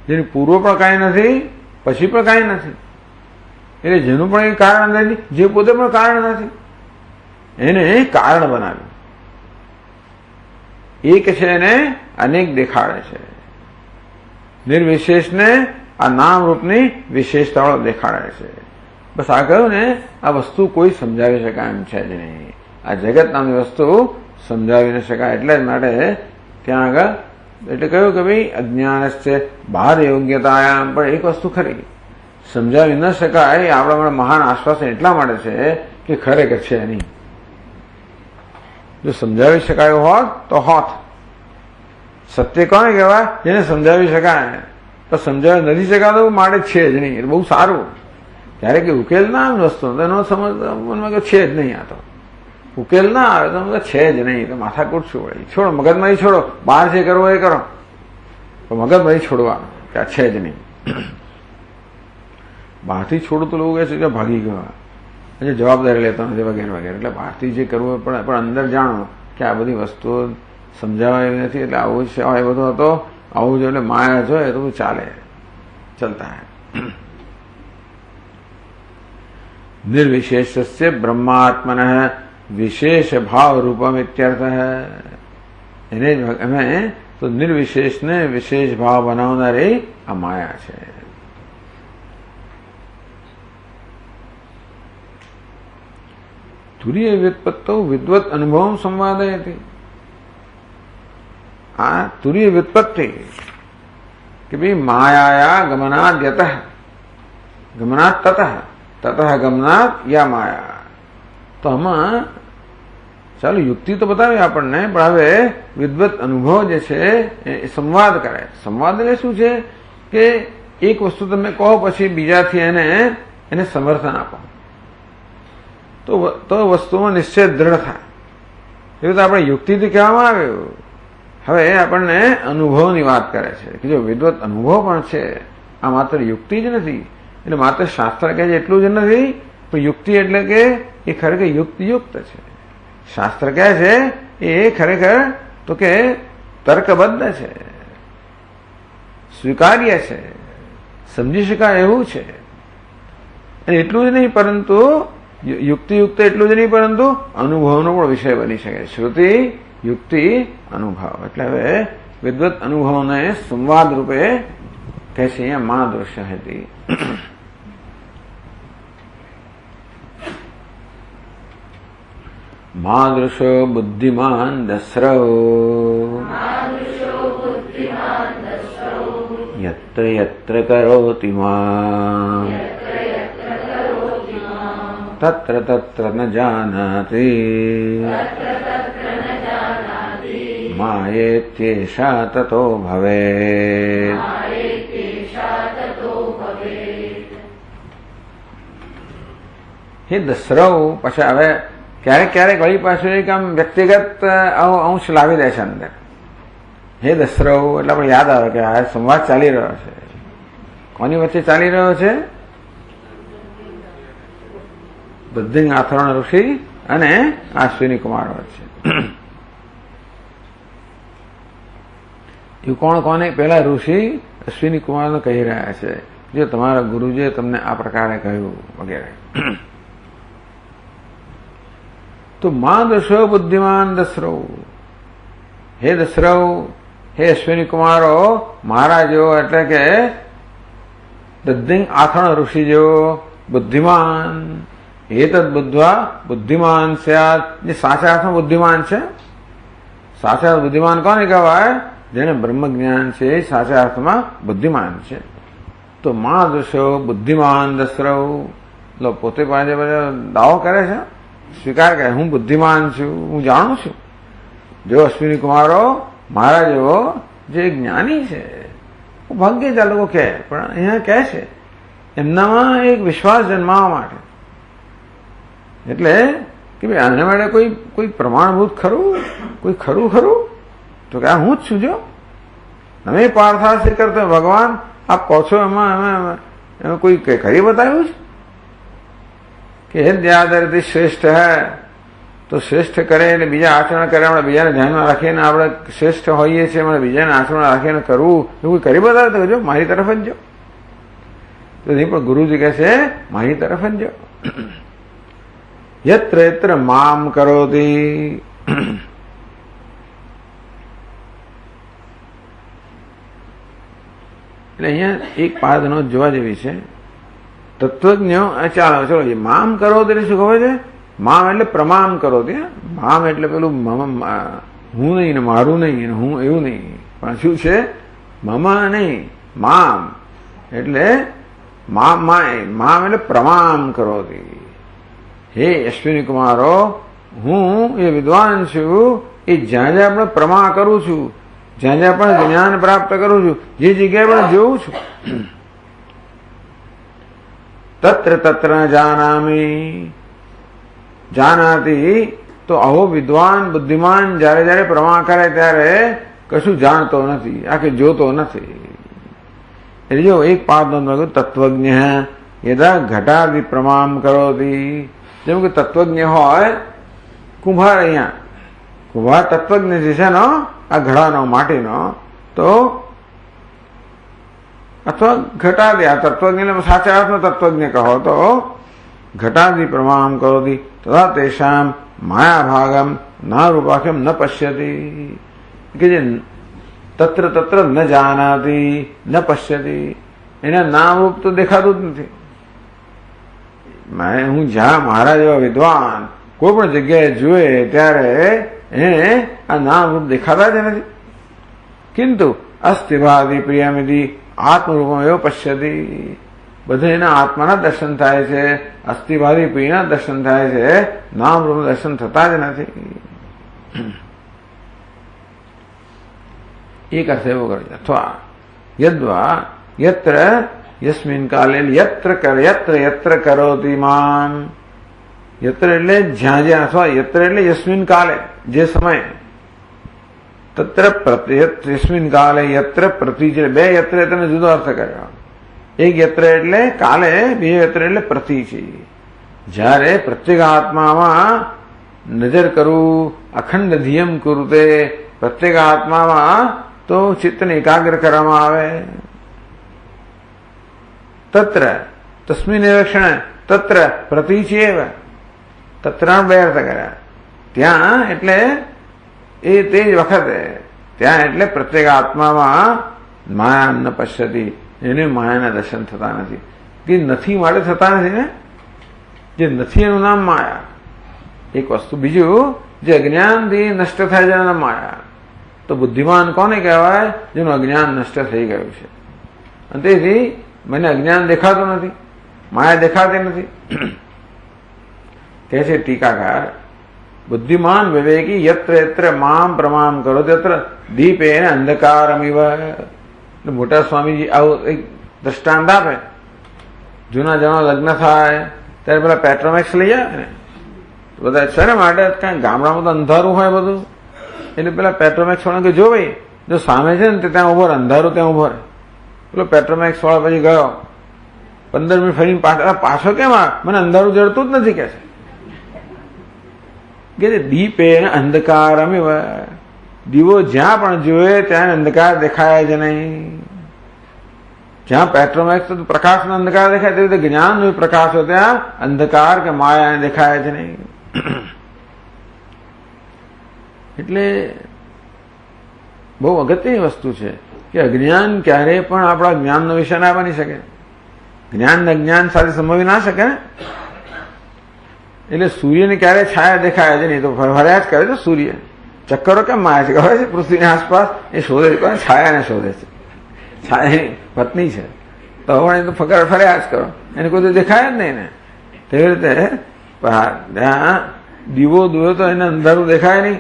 જેનું પૂર્વ પણ કાંઈ નથી, પછી પણ કાંઈ નથી, એટલે જેનું પણ એ કારણ નથી, જે પોતે પણ કારણ નથી, એને કારણ બનાવ્યું. એક છે એને અનેક દેખાડે છે. નિર્વિશેષને આ નામ રૂપની વિશેષતાઓ દેખાડે છે. બસ આ કહ્યું ને, આ વસ્તુ કોઈ સમજાવી શકાય એમ છે જ નહીં. આ જગત નામની વસ્તુ સમજાવી ન શકાય. એટલે જ માટે ત્યાં આગળ એટલે કહ્યું કે ભાઈ અજ્ઞાન છે બહાર યોગ્યતાયામ, પણ એક વસ્તુ ખરી સમજાવી ન શકાય. આપણા માટે મહાન આશ્વાસન એટલા માટે છે કે ખરેખર છે નહીં. જો સમજાવી શકાયું હોત તો હોત. સત્ય કોને કહેવાય? જેને સમજાવી શકાય. તો સમજાવી નથી શકાતું માટે છે જ નહીં. એટલે બહુ સારું. ત્યારે કે ઉકેલ ના આવે વસ્તુ તો એનો સમજમાં કે છે જ નહીં. આ તો ઉકેલ ના આવે તો છે જ નહીં. તો માથાકૂટ શું વળી? છોડો, મગજમાંથી છોડો. બહાર જે કરવો એ કરો, તો મગજમાંથી છોડવાનું કે આ છે જ નહીં. બહારથી છોડું તો લોકો કહે છે કે ભાગી ગયો, હજી જવાબદારી લેતો નથી વગેરે વગેરે. એટલે બહારથી જે કરવું પણ અંદર જાણો કે આ બધી વસ્તુઓ સમજાવાય નથી. એટલે આવું છે, એ બધું હતો, આવું જો એટલે માયા જોઈએ તો બધું ચાલે, ચલતા હૈ. નિર્વિશેષસ્ય બ્રહ્માત્મન વિશેષ ભાવ રૂપમ ઇત્યર્થ હૈ. એને જ અમે તો નિર્વિશેષને વિશેષ ભાવ બનાવનારી આ માયા છે. તુર્ય વ્યુત્પત્તો વિદ્વત અનુભવ સંવાદયતી. આ તુર્ય વ્યુત્પત્તિ કે ભાઈ માયાયા ગમનાદ યતઃ, ગમનાદ તતઃ, તતઃ ગમનાદ યા માયા. તો આમાં ચાલો યુક્તિ તો બતાવી આપણને, પણ હવે વિદ્વત અનુભવ જે છે એ સંવાદ કરે. સંવાદ એટલે શું છે કે એક વસ્તુ તમે કહો પછી બીજાથી એને સમર્થન આપો તો વસ્તુમાં નિશ્ચય દ્રઢ થાય. એવું તો આપણે યુક્તિથી કહેવામાં આવ્યું. હવે આપણને અનુભવની વાત કરે છે કે જો વિદ્વત અનુભવ પણ છે, આ માત્ર યુક્તિ જ નથી. એટલે માત્ર શાસ્ત્ર કહે છે એટલું જ નથી, પણ યુક્તિ એટલે કે એ ખરેખર યુક્ત છે. શાસ્ત્ર કહે છે એ ખરેખર તો કે તર્કબદ્ધ છે, સ્વીકાર્ય છે, સમજી શકાય એવું છે. અને એટલું જ નહીં, પરંતુ યુક્તિયુક્ત એટલું જ નહીં, પરંતુ અનુભવનો પણ વિષય બની શકે. શ્રુતિ, યુક્તિ, અનુભવ. એટલે હવે વિદ્વત અનુભવને સંવાદ રૂપે કહે છે અહીંયા મા દૃશ્ય હતી. માદૃશો બુદ્ધિમાન દસ્રવ યત્ર યત્ર કરોતિ માં તત્ર તત્ર ન જાનાતિ માયેત્યેષા તતો ભવેત. હે દસ્રવ. પછી હવે ક્યારેક ક્યારેક વળી પાછું એક આમ વ્યક્તિગત અંશ લાવી દે છે અંદર. હે દસ્રવ એટલે આપણે યાદ આવે કે આ સંવાદ ચાલી રહ્યો છે. કોની વચ્ચે ચાલી રહ્યો છે? બુદ્ધિ આથરણ ઋષિ અને અશ્વિની કુમાર વચ્ચે. એ કોને પેલા ઋષિ અશ્વિની કુમારને કહી રહ્યા છે જે તમારા ગુરુજીએ તમને આ પ્રકારે કહ્યું વગેરે. તો મા દસ્રવ બુદ્ધિમાન દસ્રવ. હે દસ્રવ, હે અશ્વિની કુમારો, મારા જેવો એટલે કે દદ્ધિંગ આથણ ઋષિ જેવો બુદ્ધિમાન. એતદ બુદ્ધવા બુદ્ધિમાન સ્યાત. જે સાચા અર્થમાં બુદ્ધિમાન છે. સાચા બુદ્ધિમાન કોને કહેવાય? જેને બ્રહ્મ જ્ઞાન છે એ સાચા અર્થમાં બુદ્ધિમાન છે. તો મા દસ્રવ બુદ્ધિમાન દસ્રવ. લો પોતે પાસે દાવો કરે છે, સ્વીકાર કરે હું બુદ્ધિમાન છું, હું જાણું છું. જો અશ્વિની કુમારો મારા જેવો જે જ્ઞાની છે, ભાગ્ય જ આ લોકો કહે, પણ અહીંયા કહે છે એમનામાં એક વિશ્વાસ જન્માવા માટે. એટલે કે ભાઈ આના માટે કોઈ પ્રમાણભૂત ખરું, કોઈ ખરું તો કે આ હું જ છું. જો તમે પાર્થાસી કરતો ભગવાન આપ કહો છો એમાં કોઈ કરી બતાવ્યું છે કે હે દયાદરથી શ્રેષ્ઠ હે, તો શ્રેષ્ઠ કરે એટલે બીજા આચરણ કરે, આપણે બીજાને ધ્યાનમાં રાખીને આપણે શ્રેષ્ઠ હોઈએ છીએ, આપણે બીજાને આચરણ રાખીને કરવું એવું કરી બતાવે તો જો મારી તરફ જ જો. તો નહીં પણ ગુરુજી કહે છે મારી તરફ જ જો. યત્ર યત્ર મામ કરોતિ, એટલે અહીંયા એક પાદનો જોવા જેવી છે. તત્વજ્ઞો ચાલો ચલો મામ કરો એટલે શું ખબર છે? મામ એટલે પ્રમામ કરો. મામ એટલે પેલું હું નહીં ને મારું નહીં ને હું એવું નહીં, પણ શું છે? મમા નહીં, મામ એટલે મામ એટલે પ્રમામ કરો. હે અશ્વિની કુમારો, હું એ વિદ્વાન છું, એ જ્યાં જ્યાં પણ પ્રમા કરું છું, જ્યાં જ્યાં પણ જ્ઞાન પ્રાપ્ત કરું છું, જે જગ્યાએ પણ જોઉં છું, તત્ર તત્ર જાનામી, જાનાતી. તો આવો વિદ્વાન બુદ્ધિમાન જયારે જયારે પ્રમા કરે ત્યારે કશું જાણતો નથી, આખી જોતો નથી. એટલે જો એક પાદ નોંધવા, તત્વજ્ઞ યદા ઘટાદિ પ્રમામ કરોતિ. જેમ કે તત્વજ્ઞ હોય કુંભાર, અહીંયા કુંભાર તત્વજ્ઞ જે છે નો આ ઘડાનો માટીનો, તો અથવા ઘટાદિ, આ તત્વજ્ઞ સાચા અર્થમાં તત્વજ્ઞ કહો તો ઘટાદિ પ્રમામ કરોતિ તથા તેષામ માયા ભાગમ ના રૂપાખ્યમ ન પશ્યતિ. કે જે તત્ર તત્ર ન જાનાતી ન પશ્યતિ, એના નામ રૂપ તો દેખાતું જ નથી. હું જ્યાં મારા જેવા વિદ્વાન કોઈ પણ જગ્યાએ જોઈએ ત્યારે એને આ નામ રૂપ દેખાતા જ નથી. કિંતુ અસ્થિભાદી પ્રિયમિતિ આત્મરૂપમ એવો પશ્યતિ. બધા એના આત્માના દર્શન થાય છે, અસ્થિભાદી પ્રિયના દર્શન થાય છે, નામ રૂપ દર્શન થતા જ નથી. એક અર્થ એવો કરે. અથવા યદ્વા યત્ર યસ્મિન કાલે યત્ર યત્ર કરોતિ મામ. યત્ર એટલે જ્યાં જ્યાં, અથવા યત્ર એટલે યસ્મિન કાલે જે સમય, તત્ર યસ્મિન કાલે યત્ર પ્રતિ, બે યત્ર તમે જુદો અર્થ કર્યો. એક યત્ર એટલે કાલે, બીજો યત્ર એટલે પ્રતિ છે. જ્યારે પ્રત્યેક આત્મામાં નજર કરવું, અખંડ ધ્યેયમ કુરુતે, પ્રત્યેક આત્મામાં તો ચિત્તને એકાગ્ર કરવામાં આવે. તત્ર તસ્મિન ક્ષણે તત્ર પ્રતિચેવ, તત્ર બે અર્થ કર્યા. ત્યાં એટલે એ તે જ વખતે, ત્યાં એટલે પ્રત્યેક આત્મામાં માયા ન પશ્યતિ, એને માયાના દર્શન થતા નથી. કે નથી માટે થતા નથી ને, જે નથી એનું નામ માયા એક વસ્તુ. બીજું જે અજ્ઞાનથી નષ્ટ થાય છે એનું નામ માયા. તો બુદ્ધિમાન કોને કહેવાય? જેનું અજ્ઞાન નષ્ટ થઈ ગયું છે. અને તેથી મને અજ્ઞાન દેખાતું નથી, માયા દેખાતી નથી. કહે છે ટીકાકાર, બુદ્ધિમાન વિવેકી યત્ર યત્ર મામ પ્રમામ કરો તત્ર દીપે અંધકારમિવ. મોટા સ્વામીજી આવું એક દ્રષ્ટાંત આપે. જૂના જણા લગ્ન થાય ત્યારે પેલા પેટ્રોમેક્સ લઈ આવે ને, બધા છે ને માટે કઈ ગામડામાં તો અંધારું હોય બધું, એટલે પેલા પેટ્રોમેક્સ વાળા કે જો ભાઈ, જો સામે છે ને ત્યાં ઉભો, અંધારું ત્યાં ઉભો રહે. પેલો પેટ્રોમેક્સ વાળા પછી ગયો, 15 મિનિટ ફરીને પાછો કેમ આવે? મને અંધારું જડતું જ નથી કે છે. દીપે અંધકાર અમે, દીવો જ્યાં પણ જોયે ત્યાં અંધકાર દેખાય જ નહીં. જ્યાં પેટ્રોમેક્સ પ્રકાશનો અંધકાર દેખાય તેવી રીતે જ્ઞાનનો પ્રકાશ હોય ત્યાં અંધકાર કે માયા દેખાય જ નહીં. એટલે બહુ અગત્યની વસ્તુ છે કે અજ્ઞાન ક્યારેય પણ આપણા જ્ઞાનનો વિષય ના બની શકે. જ્ઞાન ને અજ્ઞાન સાથે સંભવી ના શકે ને. એટલે સૂર્યને ક્યારે છાયા દેખાય જ નહીં, તો ફર્યા જ કરે છે સૂર્ય. ચક્કરો કેમ મારે છે ખબર છે? પૃથ્વીની આસપાસ એ શોધે છે, છાયાને શોધે છે. છાયા પત્ની છે તો હવે તો ફર્યા જ કરો, એને કોઈ દેખાય જ નહીં ને. તેવી રીતે ત્યાં દીવો દોયો તો એને અંધારું દેખાય નહીં.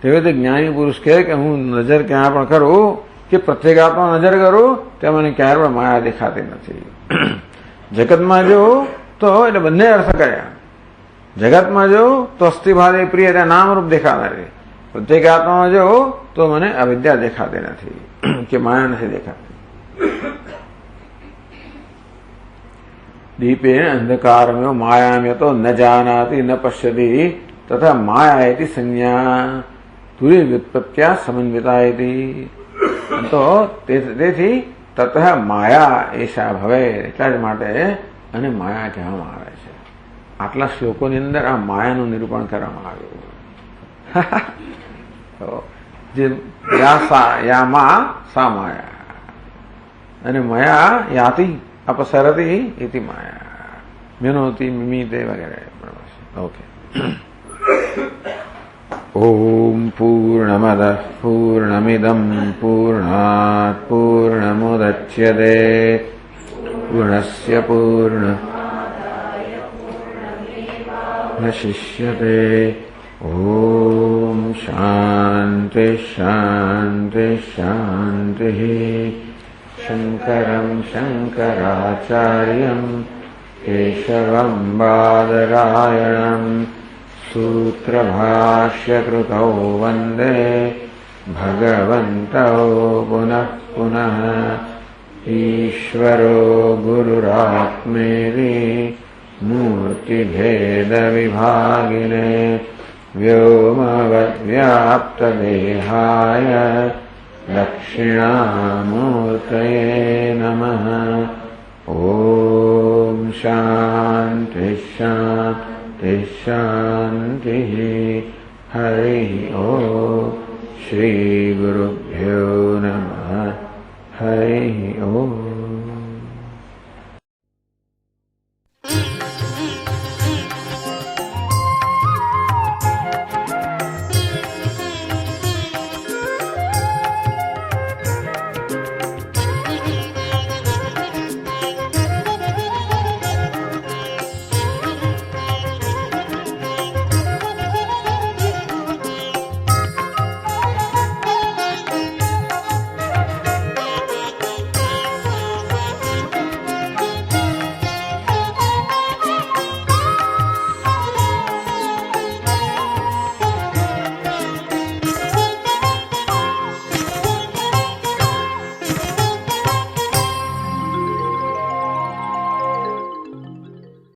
તેવી રીતે જ્ઞાની પુરુષ કહે કે હું નજર ક્યાં પણ કરું, કે પ્રત્યેગાત્મા નજર કરું ત્યાં મને ક્યારે પણ માયા દેખાતી નથી. જગતમાં જો તો એટલે બંને અર્થ કર્યા. જગતમાં જો તો અસ્થિભાવે પ્રિય ત્યાં નામરૂપ દેખાતા નથી. પ્રત્યેગાત્મામાં જો તો મને અવિદ્યા દેખાતી નથી કે માયા નથી દેખાતી. દીપે અંધકારમ્યો માયામ્ય તો ન જાનાતિ ન પશ્યતિ તથા માયા इति સંજ્ઞા તુરી વ્યુત્પત્ત્યા સમન્વિતા તો તેથી તતઃ માયા એષા ભવે એટલા જ માટે અને માયા કહેવામાં આવે છે. આટલા શ્લોકોની અંદર આ માયાનું નિરૂપણ કરવામાં આવ્યું. જે યામાં સા માયા અને મયા યાતિ અપસરતી ઇતિ માયા મિનોતિ મિમીતે વગેરે. ઓકે. ઓમ પૂર્ણમદ પૂર્ણમિદમ પૂર્ણાત પૂર્ણમુદચ્યતે પૂર્ણસ્ય પૂર્ણમશિષ્યતે. ઓમ શાંતિ શાંતિ શાંતિ. શંકરં શંકરાચાર્યં કેશવં બાદરાયણં सूत्रभाष्यकृतौ वन्दे भगवन्तौ पुनः पुनः. ईश्वरो गुरुरात्मेति मूर्तिभेदविभागिने व्योमवद्व्याप्तदेहाय दक्षिणामूर्तये नमः. ॐ शान्ति शान्ति शान्तिः. हरिः ॐ. श्री गुरुभ्यो